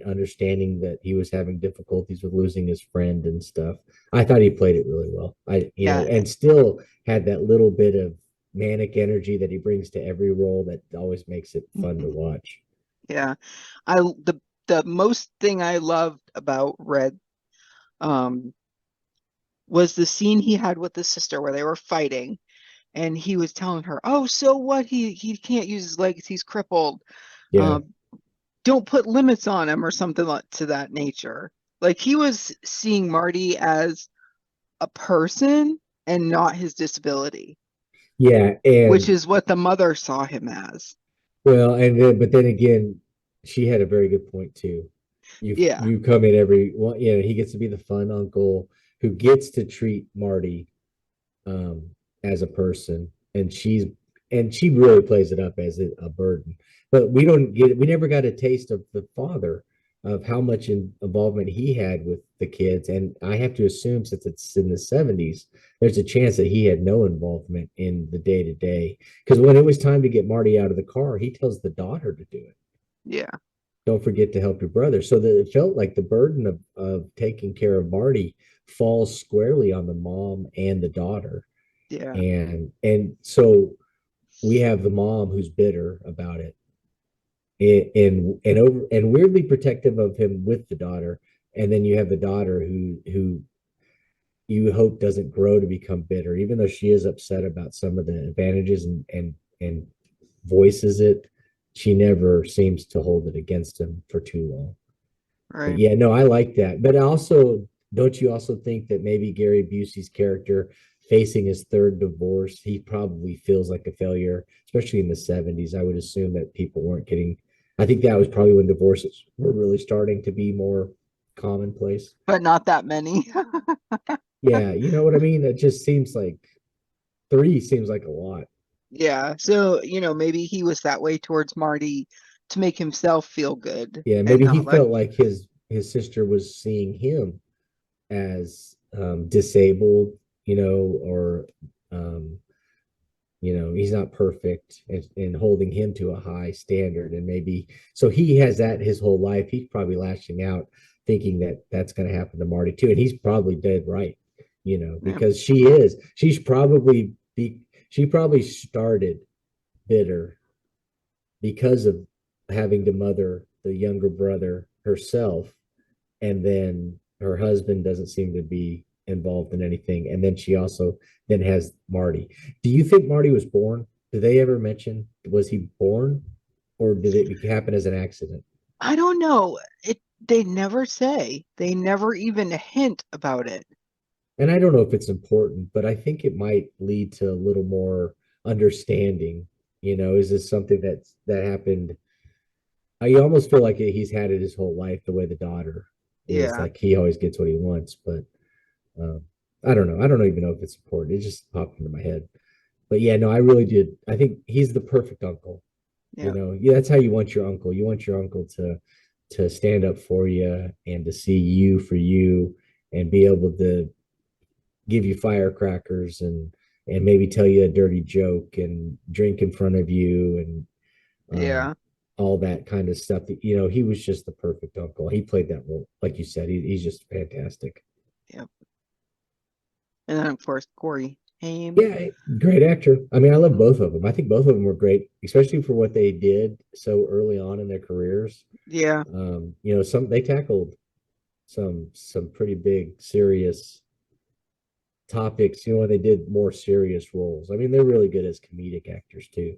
understanding that he was having difficulties with losing his friend and stuff. I thought he played it really well. Yeah. And still had that little bit of manic energy that he brings to every role that always makes it fun to Mhm. watch. Yeah. I the most thing I loved about Red um was the scene he had with the sister where they were fighting and he was telling her, "Oh, so what? He can't use his legs. He's crippled. Yeah. Um, don't put limits on him or something like to that nature." Like he was seeing Marty as a person and not his disability, Yeah. which And is what the mother saw him as. well, but then again, she had a very good point too. Yeah. You come in every well, he gets to be the fun uncle who gets to treat Marty um, as a person, and she really plays it up as a burden. But we never got a taste of the father of how much involvement he had with the kids, and I have to assume since it's in the 70s, there's a chance that he had no involvement in the day to day. Because when it was time to get Marty out of the car, he tells the daughter to do it. Yeah. Don't forget to help your brother. So that it felt like the burden of taking care of Marty falls squarely on the mom and the daughter, Yeah. and so we have the mom who's bitter about it, and weirdly protective of him with the daughter, and then you have the daughter who you hope doesn't grow to become bitter, even though she is upset about some of the advantages and voices it. She never seems to hold it against him for too long. But Right. yeah, no, I like that. But also, don't you also think that maybe Gary Busey's character facing his third divorce, he probably feels like a failure, especially in the 70s. I would assume that people weren't getting, I think that was probably when divorces were really starting to be more commonplace. But not that many. Yeah, you know what I mean? It just seems like three seems like a lot. Yeah. So, maybe he was that way towards Marty to make himself feel good Yeah, and maybe he not like, felt like his sister was seeing him as disabled, or um, he's not perfect, and holding him to a high standard. And maybe so he has that his whole life. He's probably lashing out, thinking that that's going to happen to Marty too. And he's probably dead right, yeah. because she probably started bitter because of having to mother the younger brother herself, and then her husband doesn't seem to be involved in anything, and then she also then has Marty. Do you think Marty was born? Did they ever mention, was he born, or did it happen as an accident? I don't know. They never say. They never even hint about it. And I don't know if it's important, but I think it might lead to a little more understanding. Is this something that happened? I almost feel like he's had it his whole life, the way the daughter is, Yeah. like he always gets what he wants. But um, I don't know. I don't even know if it's important. It just popped into my head. But yeah, no, I really did. I think he's the perfect uncle. Yeah. Yeah, that's how you want your uncle. You want your uncle to to stand up for you and to see you for you and be able to give you firecrackers and maybe tell you a dirty joke and drink in front of you and Yeah. all that kind of stuff. That, he was just the perfect uncle. He played that role, like you said. He's just fantastic. Yep. And then of course Corey Haim. Yeah, great actor. I mean, I love Mhm. both of them. I think both of them were great, especially for what they did so early on in their careers. Yeah. Some they tackled some pretty big, serious topics. They did more serious roles. I mean, they're really good as comedic actors too.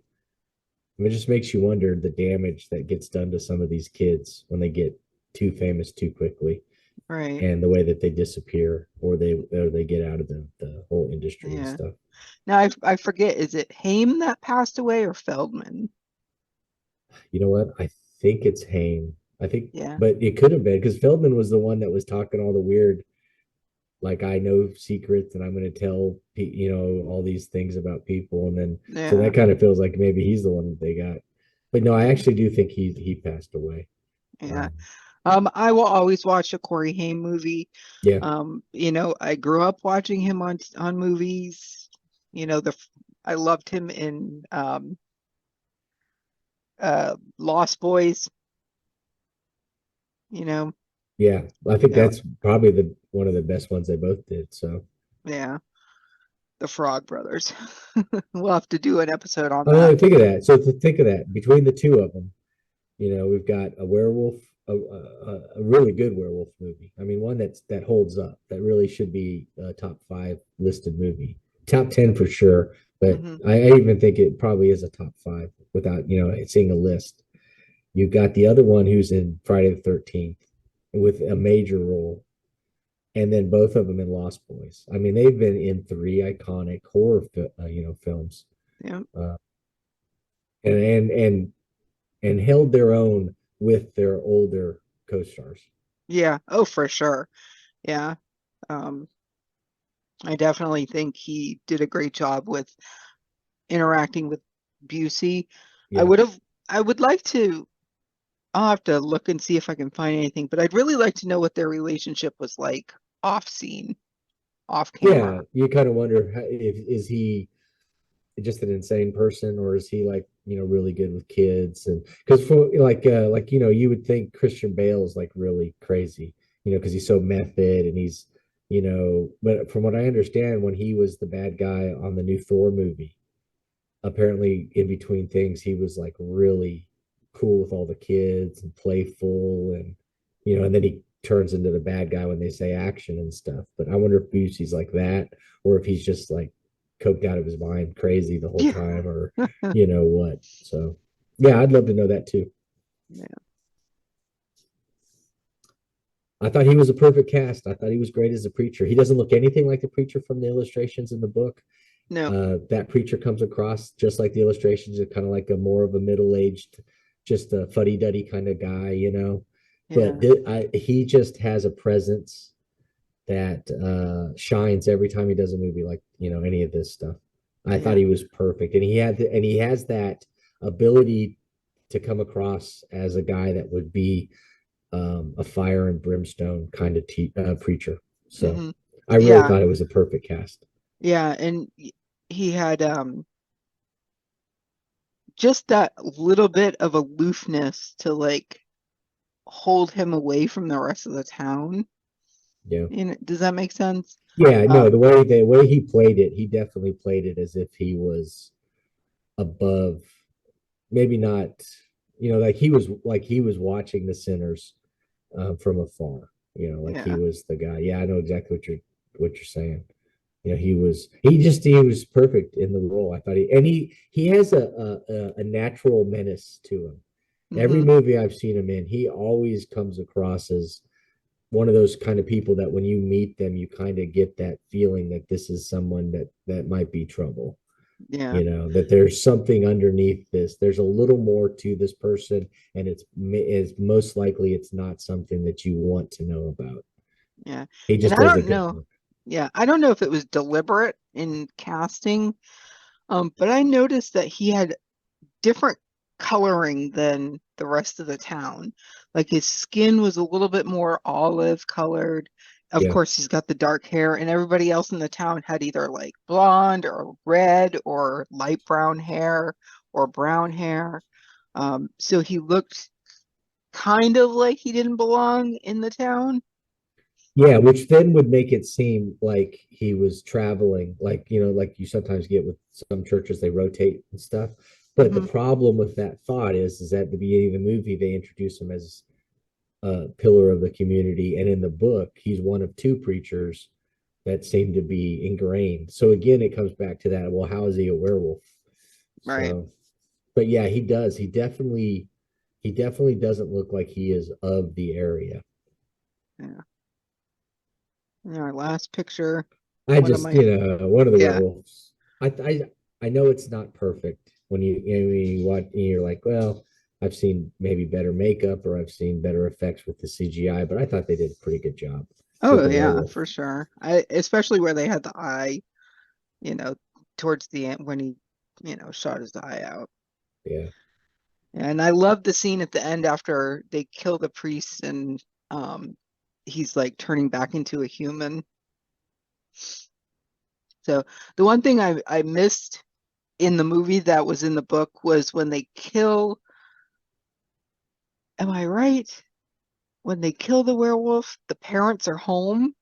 I mean, it just makes you wonder the damage that gets done to some of these kids when they get too famous too quickly, Right. and the way that they disappear or they get out of the whole industry and Yeah. stuff. Now I forget, is it Haim that passed away or Feldman? You know what? I think it's Haim. I think, Yeah. but it could have been because Feldman was the one that was talking all the weird, like I know secrets and I'm going to tell all these things about people, and then so Yeah. that kind of feels like maybe he's the one that they got. But no, I Yeah. actually do think he passed away. Yeah. Um, I will always watch a Corey Haim movie. yeah, I grew up watching him on movies. You know, I loved him in Lost Boys, you know. yeah. I think Yeah, that's probably the one of the best ones they both did. So, yeah, the Frog Brothers. We'll have to do an episode on oh, that. think of that. So to think of that between the two of them, we've got a werewolf, a really good werewolf movie. I mean, one that holds up. That really should be a top 5 listed movie, top 10 for sure. But Hmm. I even think it probably is a top 5 without seeing a list. You've got the other one who's in Friday the 13th with a major role, and then both of them in Lost Boys. I mean, they've been in 3 iconic horror films, Yeah, uh, and and held their own with their older co-stars. yeah. Oh, for sure. Yeah. Um, I definitely think he did a great job with interacting with Busey. I Yeah. would have, I would like to, I'll have to look and see if I can find anything, but I'd really like to know what their relationship was like off scene, off Yeah, camera. you kind of wonder if is he just an insane person or is he like, really good with kids and because for like you would think Christian Bale is like really crazy, because he's so method and he's, but from what I understand when he was the bad guy on the new Thor movie, apparently in between things he was like really cool with all the kids and playful and and then he turns into the bad guy when they say action and stuff. But I wonder if Busey's like that or if he's just like coked out of his mind crazy the whole Yeah. time or what. So yeah, I'd love to know that too. Yeah. I thought he was a perfect cast. I thought he was great as a preacher. He doesn't look anything like the preacher from the illustrations in the book. No. That preacher comes across just like the illustrations, kind of like a more of a middle-aged, just a fuddy-duddy kind of guy, But Yeah. he just has a presence that shines every time he does a movie, like any of this stuff. I thought Yeah. he was perfect, and he has that ability to come across as a guy that would be a fire and brimstone kind of preacher. So Hmm. I really Yeah. thought it was a perfect cast. Yeah. And he had just that little bit of aloofness to like hold him away from the rest of the town. Yeah. Does that make sense? Yeah, no, Um, the way he played it, he definitely played it as if he was above, maybe not, like he was watching the sinners from afar. Like he yeah. was the guy. Yeah, I know exactly what you're saying. He was perfect in the role. I thought he has a natural menace to him. Every Hmm. movie I've seen him in, he always comes across as one of those kind of people that when you meet them, you kind of get that feeling that this is someone that might be trouble. Yeah. That there's something underneath this. There's a little more to this person, and it's most likely it's not something that you want to know about. Yeah. He And just I does a don't good know. job. Yeah, I don't know if it was deliberate in casting, but I noticed that he had different. coloring than the rest of the town. Like his skin was a little bit more olive colored. Of Yeah. course, he's got the dark hair, and everybody else in the town had either like blonde or red or light brown hair or brown hair. So he looked kind of like he didn't belong in the town. Yeah, which then would make it seem like he was traveling, like, like you sometimes get with some churches, they rotate and stuff. But the Hmm. problem with that thought is at the beginning of the movie, they introduce him as a pillar of the community. And in the book, he's one of two preachers that seem to be ingrained. So again, it comes back to that. Well, how is he a werewolf? Right. So, but yeah, he does. He definitely doesn't look like he is of the area. Yeah. And our last picture, I one of just, my, one of the yeah. werewolves. I know it's not perfect when you watch, and you're like, well, I've seen maybe better makeup or I've seen better effects with the CGI, but I thought they did a pretty good job with Oh the yeah, werewolf. for sure. I especially where they had the eye, you know, towards the end when he, shot his eye out. Yeah, And I love the scene at the end after they kill the priest and he's like turning back into a human. So the one thing I missed in the movie that was in the book was when they kill, am I right? When they kill the werewolf, the parents are home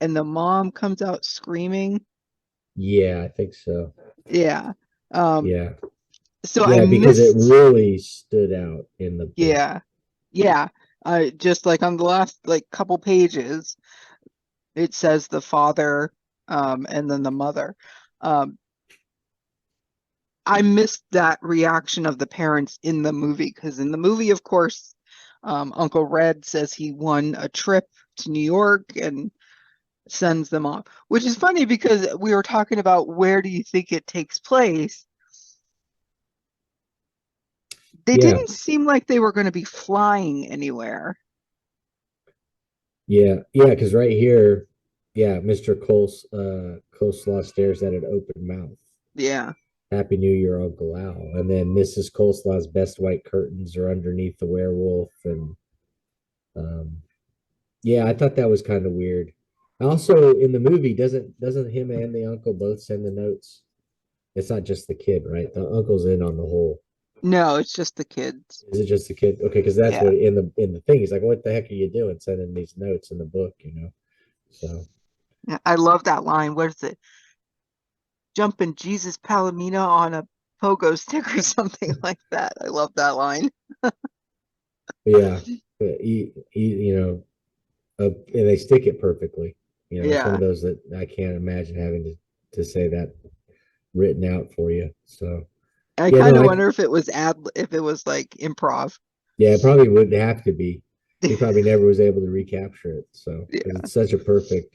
and the mom comes out screaming. yeah, I think so. Yeah. Um, Yeah, so I yeah, because it missed, really stood out in the book. yeah, yeah. Just like on the last like couple pages, it says the father, and then the mother. Um, I missed that reaction of the parents in the movie because in the movie, of course, Uncle Red says he won a trip to New York and sends them off, which is funny because we were talking about where do you think it takes place. They Yeah, didn't seem like they were going to be flying anywhere. yeah, yeah, because right here, yeah, Mr. Coleslaw stares at an open mouth. Yeah. Happy New Year, Uncle Al. And then Mrs. Coleslaw's best white curtains are underneath the werewolf. And um, yeah, I thought that was kind of weird. Also, in the movie, doesn't him and the uncle both send the notes? It's not just the kid, right? The uncle's in on the whole. No, it's just the kids. Is it just the kid? Okay, because that's Yeah. what in the thing. He's like, "What the heck are you doing? Sending these notes in the book?" So Yeah, I love that line. What is it? Jumping Jesus Palomino on a pogo stick or something like that. I love that line. yeah, and they stick it perfectly. It's one of Yeah. those that I can't imagine having to say that written out for you. So I yeah, kind no, of I wonder if it was like improv. yeah, it probably would have to be. He probably never was able to recapture it. So because Yeah. it's such a perfect,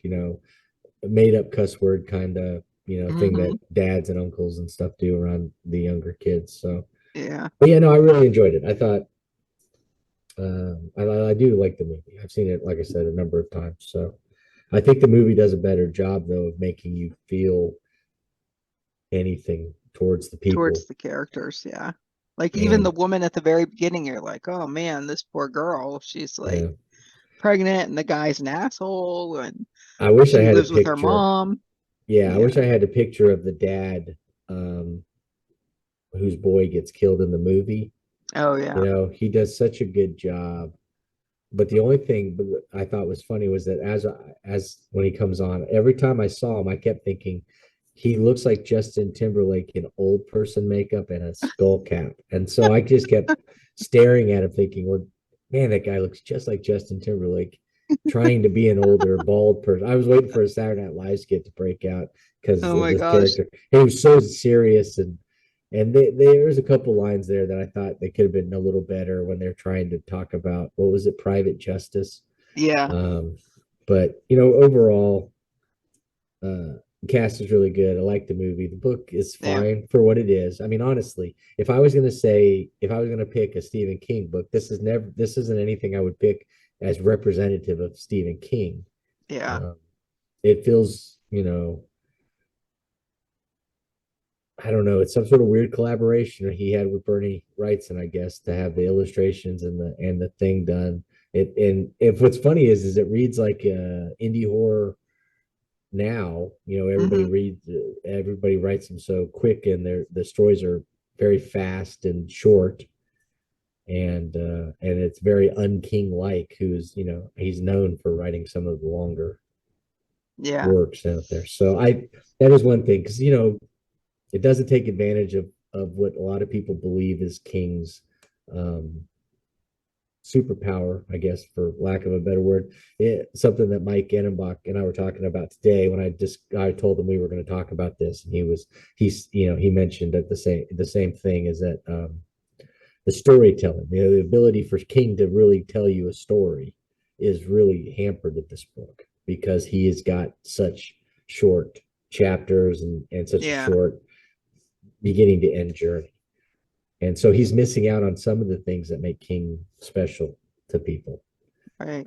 made up cuss word kind of, thing that Hmm. dads and uncles and stuff do around the younger kids. So, Yeah. but yeah, no, I really enjoyed it. I thought I do like the movie. I've seen it, like I said, a number of times. So I think the movie does a better job though of making you feel anything towards the Towards people. the characters. Yeah. Like even the And woman at the very beginning, you're like, oh man, this poor girl. She's like yeah, pregnant and the guy's an asshole and I wish I she had a lives with her picture. mom. Yeah, I Yeah. wish I had a picture of the dad um, whose boy gets killed in the movie. Oh yeah. He does such a good job. But the only thing I thought was funny was that as when he comes on, every time I saw him, I kept thinking he looks like Justin Timberlake in old person makeup and a skull cap. And so I just kept staring at him thinking, well, man, that guy looks just like Justin Timberlake trying to be an older bald person. I was waiting for a Saturday Night Live skit to break out because Oh of my this gosh. character. And he was so serious and there's a couple lines there that I thought they could have been a little better when they're trying to talk about what was it, private justice. Yeah. Um, but overall, uh, cast is really good. I like the movie. The book is Yeah. fine for what it is. I mean, honestly, if I was gonna pick a Stephen King book, this isn't anything I would pick as representative of Stephen King. Yeah. Um, it feels, I don't know, it's some sort of weird collaboration he had with Bernie Wrightson, I guess, to have the illustrations and the thing done. It and if what's funny is it reads like indie horror now. You know, everybody Hmm. reads, everybody writes them so quick, and the stories are very fast and short, and it's very unking like. Who's he's known for writing some of the longer Yeah, works out there. So I that is one thing because it doesn't take advantage of what a lot of people believe is King's um, superpower, I guess, for lack of a better word. Something that Mike Annenbach and I were talking about today when I told him we were going to talk about this, and he mentioned that the same thing is that the storytelling, the ability for King to really tell you a story is really hampered at this book because he has got such short chapters and such a yeah, short beginning to end journey. And so he's missing out on some of the things that make King special to people. right.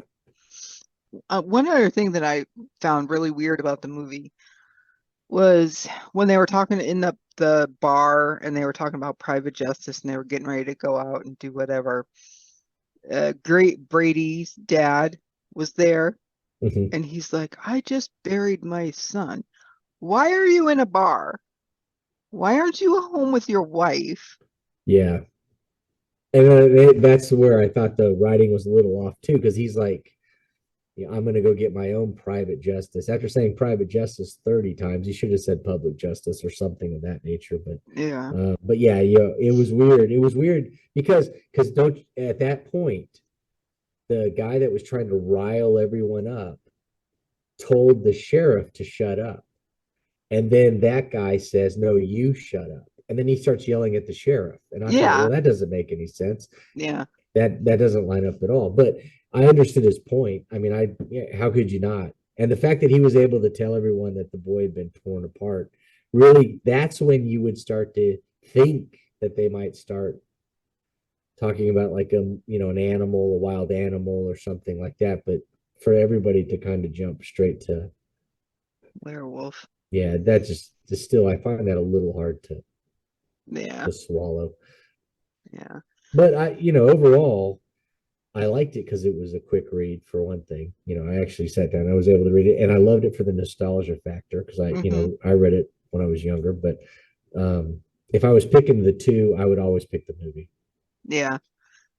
One other thing that I found really weird about the movie was when they were talking in the bar and they were talking about private justice and they were getting ready to go out and do whatever. Great Brady's dad was there Mhm. and he's like, I just buried my son. Why are you in a bar? Why aren't you home with your wife? Yeah. And that's where I thought the writing was a little off too, because he's like, yeah, I'm going to go get my own private justice. After saying private justice 30 times, he should have said public justice or something of that nature. Yeah. But yeah, it was weird. It was weird because don't at that point, the guy that was trying to rile everyone up told the sheriff to shut up. And then that guy says, "No, you shut up." And then he starts yelling at the sheriff. And I thought, well, Yeah. that doesn't make any sense. Yeah. That doesn't line up at all. But I understood his point. I mean, how could you not? And the fact that he was able to tell everyone that the boy had been torn apart, really, that's when you would start to think that they might start talking about like an animal, a wild animal, or something like that. But for everybody to kind of jump straight to, Werewolf. yeah, that just still I find that a little hard Yeah. to swallow. Yeah. But overall, I liked it because it was a quick read for one thing. I actually sat down, I was able to read it, and I loved it for the nostalgia factor because Hmm. I read it when I was younger. But um, if I was picking the two, I would always pick the movie. Yeah.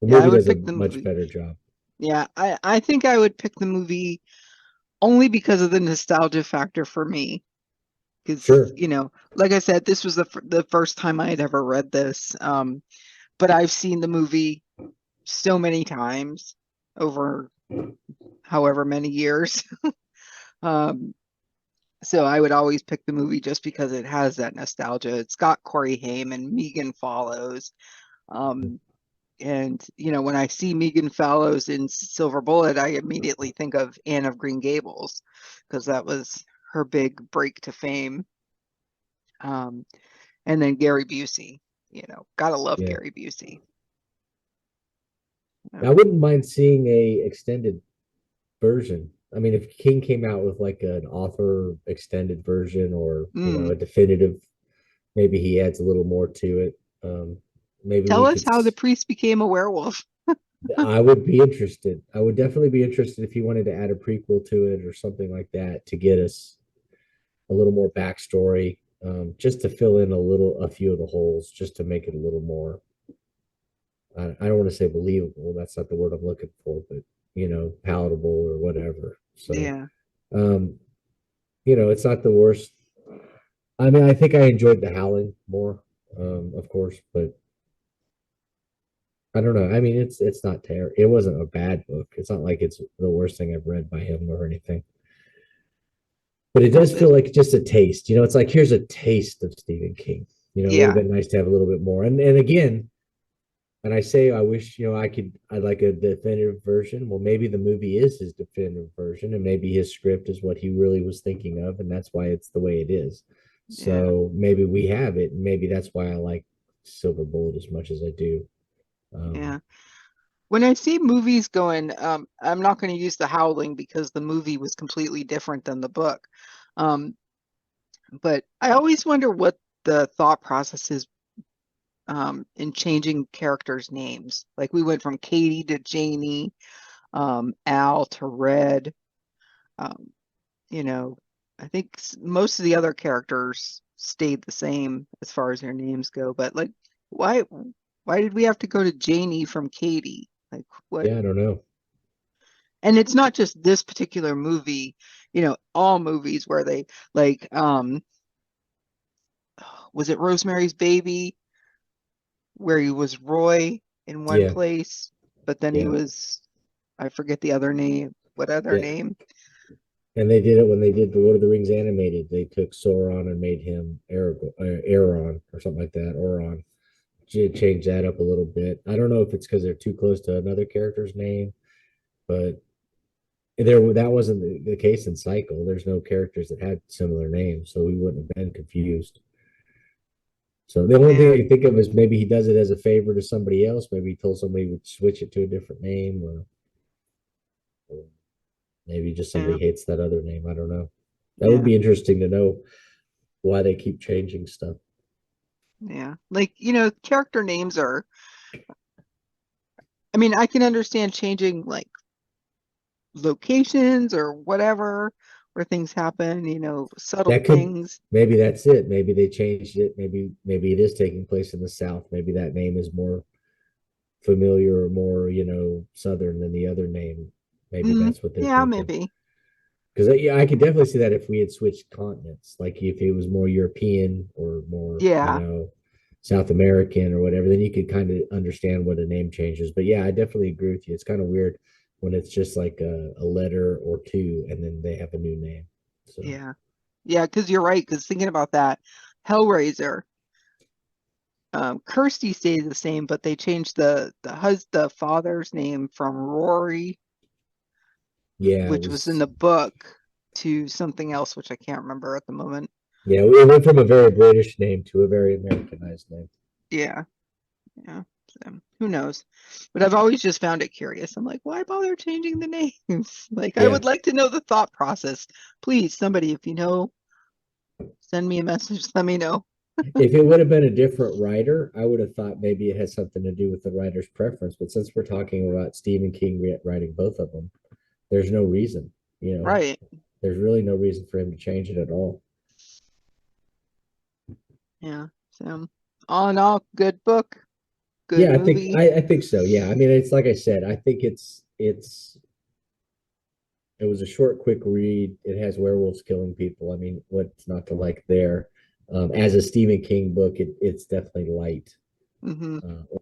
The Yeah, I movie would does a pick the much movie. better job. Yeah, I think I would pick the movie only because of the nostalgia factor for me. Because, Sure. like I said, this was the first time I had ever read this. But I've seen the movie so many times over however many years. Um, so I would always pick the movie just because it has that nostalgia. It's got Corey Haim and Megan Follows. Um, and when I see Megan Follows in Silver Bullet, I immediately think of Anne of Green Gables because that was her big break to fame. Um, and then Gary Busey, gotta love Yeah. Gary Busey. I Um, wouldn't mind seeing a extended version. I mean, if King came out with like an author extended version or, mm. a definitive, maybe he adds a little more to it. Maybe Tell we us could, how the priest became a werewolf. I would be interested. I would definitely be interested if you wanted to add a prequel to it or something like that to get us a little more backstory, just to fill in a few of the holes, just to make it a little more, I don't want to say believable. That's not the word I'm looking for, but palatable or whatever. So, Yeah, um, it's not the worst. I mean, I think I enjoyed The Howling more, of course, but I don't know. I mean, it's not terrible. It wasn't a bad book. It's not like it's the worst thing I've read by him or anything. But it well, does feel like just a taste. It's like here's a taste of Stephen King. It would have yeah, been nice to have a little bit more. And again, and I say I wish I'd like a definitive version. Well, maybe the movie is his definitive version, and maybe his script is what he really was thinking of, and that's why it's the way it is. yeah, So maybe we have it, and maybe that's why I like Silver Bullet as much as I do. Um, yeah. When I see movies going, I'm not going to use The Howling because the movie was completely different than the book. Um, but I always wonder what the thought processes in changing characters' names. Like we went from Katie to Janie, Al to Red. Um, you know, I think most of the other characters stayed the same as far as their names go. But like, why did we have to go to Janie from Katie? Like what? Yeah, I don't know. And it's not just this particular movie, all movies where they like was it Rosemary's Baby where he was Roy in one Yeah, place, but then he yeah, was I forget the other name. What other yeah. name? And they did it when they did the Lord of the Rings animated. They took Sauron and made him Aragon or something like that. Oron. Change that up a little bit. I don't know if it's because they're too close to another character's name, but that wasn't the case in Cycle. There's no characters that had similar names, so we wouldn't have been confused. So the only thing Yeah, I can think of is maybe he does it as a favor to somebody else. Maybe he told somebody would switch it to a different name, or maybe just yeah, somebody hates that other name. I don't know. That would yeah, be interesting to know why they keep changing stuff. yeah. Like, character names are, I mean, I can understand changing like locations or whatever where things happen, subtle That could things. maybe that's it. Maybe they changed it. Maybe it is taking place in the South. Maybe that name is more familiar or more, southern than the other name. Maybe Mm, that's what they're yeah, thinking. maybe. Because yeah, I could definitely see that if we had switched continents, like if it was more European or more, Yeah, South American or whatever, then you could kind of understand what a name changes. But yeah, I definitely agree with you. It's kind of weird when it's just like a letter or two and then they have a new name. So yeah. Yeah, because you're right, because thinking about that, Hellraiser, Kirsty stayed the same, but they changed the father's name from Rory, yeah, it which was in was the book, to something else, which I can't remember at the moment. yeah, it went from a very British name to a very Americanized name. Yeah, yeah. So, who knows? But I've always just found it curious. I'm like, why bother changing the names? Like, I Yeah. would like to know the thought process. Please, somebody, if you know, send me a message. Let me know. If it would have been a different writer, I would have thought maybe it has something to do with the writer's preference. But since we're talking about Stephen King writing both of them, there's no reason, you know, Right. there's really no reason for him to change it at all. Yeah. So, all in all, good book, good Yeah, I think movie. I think so. Yeah, I mean, it's like I said, I think it was a short, quick read. It has werewolves killing people. I mean, what's not to like there? As a Stephen King book, it's definitely light, Hmm.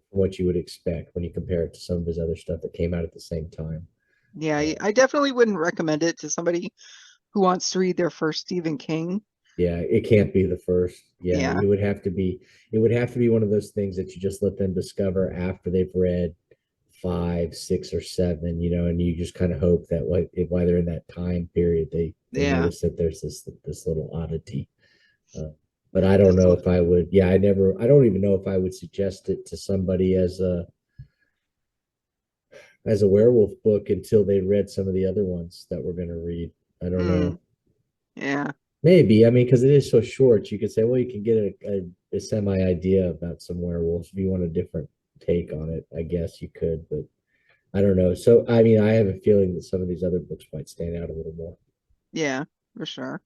what you would expect when you compare it to some of his other stuff that came out at the same time. Yeah, Uh, I definitely wouldn't recommend it to somebody who wants to read their first Stephen King. yeah, it can't be the first. Yeah, Yeah. it would have to be one of those things that you just let them discover after they've read five, six, or seven, and you just kind of hope that while they're in that time period, they Yeah. notice that there's this little oddity. Uh, but I don't That's know what. if I would. Yeah, I don't even know if I would suggest it to somebody as a werewolf book until they read some of the other ones that we're going to read. I don't Mm, know. yeah. Maybe. I mean, because it is so short, you could say, well, you can get a semi idea about some werewolves if you want a different take on it. I guess you could, but I don't know. So, I mean, I have a feeling that some of these other books might stand out a little more. Yeah, for sure.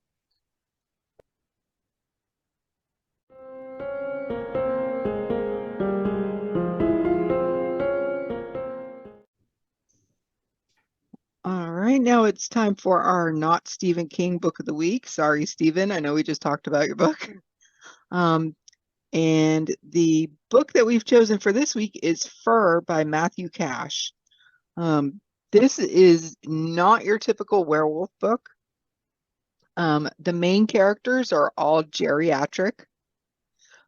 All right, now it's time for our not Stephen King book of the week. Sorry, Stephen. I know we just talked about your book. Um, and the book that we've chosen for this week is Fur by Mathew Cash. This is not your typical werewolf book. The main characters are all geriatric.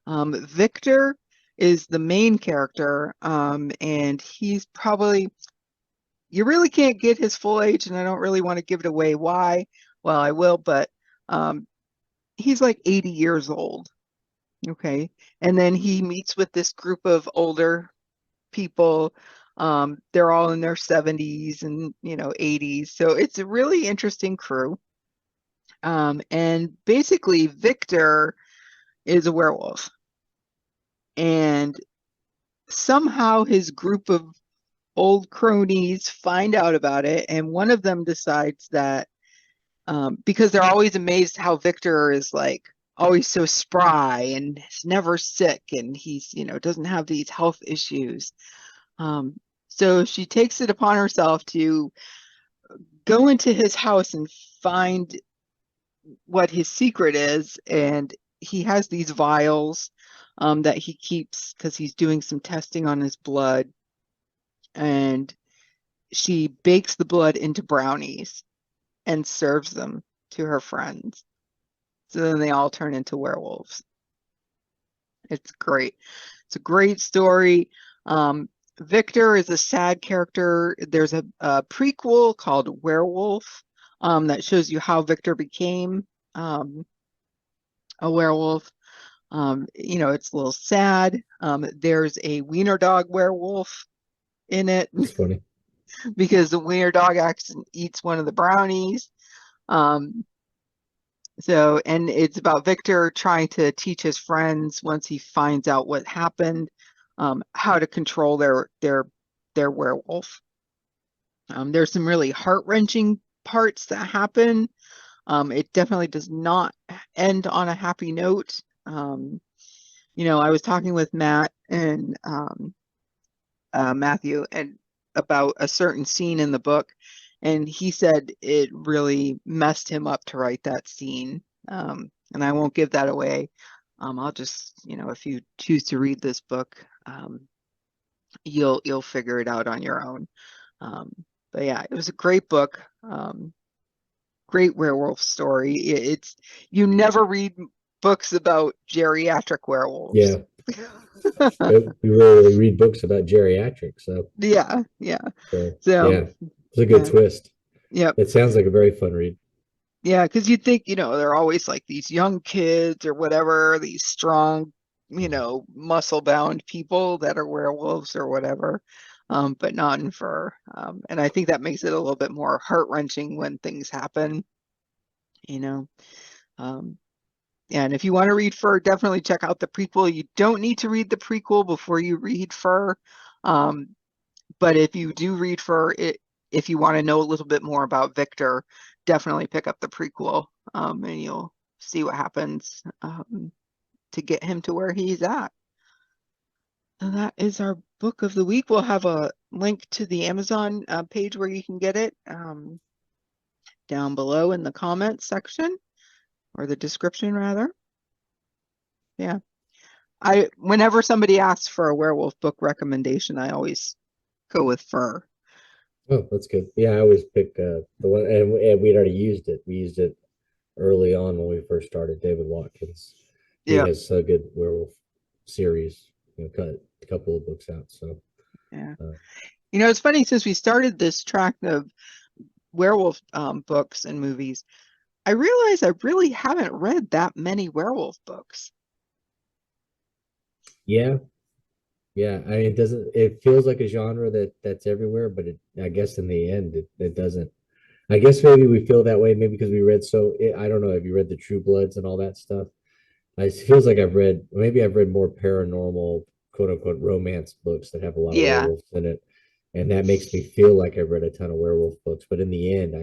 Victor is the main character, and he's probably, you really can't get his full age, and I don't really want to give it away why. Well, I will, but um, he's like 80 years old. Okay. And then he meets with this group of older people. They're all in their 70s and 80s. So it's a really interesting crew. And basically, Victor is a werewolf. And somehow his group of old cronies find out about it, and one of them decides that because they're always amazed how Victor is like always so spry and is never sick, and he's doesn't have these health issues. So she takes it upon herself to go into his house and find what his secret is, and he has these vials that he keeps because he's doing some testing on his blood, and she bakes the blood into brownies and serves them to her friends. So then they all turn into werewolves. It's great. It's a great story. Victor is a sad character. There's a prequel called Werewolf that shows you how Victor became a werewolf. It's a little sad. There's a wiener dog werewolf in it It's funny. because the wiener dog eats one of the brownies. And it's about Victor trying to teach his friends once he finds out what happened, how to control their werewolf. There's some really heart-wrenching parts that happen. It definitely does not end on a happy note. I was talking with Matt and Mathew and about a certain scene in the book, and he said it really messed him up to write that scene. And I won't give that away. I'll just, if you choose to read this book, you'll figure it out on your own. But yeah, it was a great book. Great werewolf story. You never read books about geriatric werewolves. Yeah. We rarely read books about geriatrics, so Yeah. So yeah, it's a good yeah. twist. Yep. It sounds like a very fun read. Yeah, because you'd think, they're always like these young kids or whatever, these strong, muscle-bound people that are werewolves or whatever, but not in fur. And I think that makes it a little bit more heart-wrenching when things happen, you know. Um, and if you want to read Fur, definitely check out the prequel. You don't need to read the prequel before you read Fur. But if you do read Fur, if you want to know a little bit more about Victor, definitely pick up the prequel, and you'll see what happens to get him to where he's at. And that is our book of the week. We'll have a link to the Amazon page where you can get it down below in the comments section, or the description rather. Yeah. Whenever somebody asks for a werewolf book recommendation, I always go with Fur. Oh, that's good. Yeah, I always pick the one, and we'd already used it. We used it early on when we first started. David Watkins, he Yeah. has a good werewolf series. Cut a couple of books out. So Yeah. uh, It's funny, since we started this track of werewolf books and movies, I realize I really haven't read that many werewolf books. yeah, yeah. I mean, it doesn't. It feels like a genre that's everywhere, but I guess in the end, it doesn't. I guess maybe we feel that way, maybe because we read I don't know. Have you read the True Bloods and all that stuff? It feels like maybe I've read more paranormal, quote unquote, romance books that have a lot of Yeah. werewolves in it. And that makes me feel like I've read a ton of werewolf books. But in the end,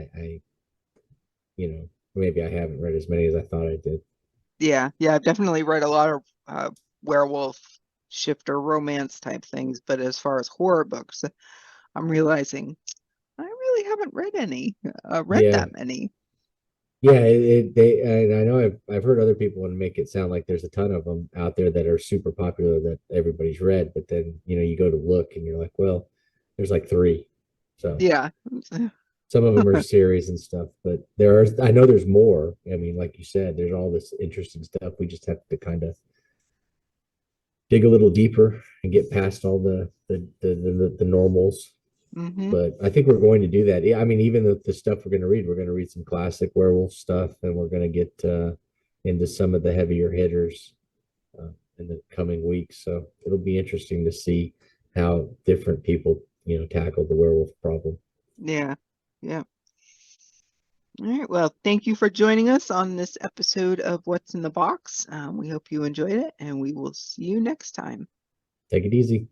maybe I haven't read as many as I thought I did. Yeah. I've definitely read a lot of werewolf shifter romance type things, but as far as horror books, I'm realizing I really haven't read Yeah. that many. Yeah, and I know I've heard other people want to make it sound like there's a ton of them out there that are super popular that everybody's read, but then you go to look and you're like, well, there's like three. So Yeah. some of them are series and stuff, but I know there's more. I mean, like you said, there's all this interesting stuff. We just have to kind of dig a little deeper and get past all the normals. Hmm. But I think we're going to do that. Yeah, I mean, even the stuff we're going to read some classic werewolf stuff, and we're going to get into some of the heavier hitters in the coming weeks. So it'll be interesting to see how different people, tackle the werewolf problem. Yeah. Yeah. All right. Well, thank you for joining us on this episode of What's in the Box. We hope you enjoyed it, and we will see you next time. Take it easy.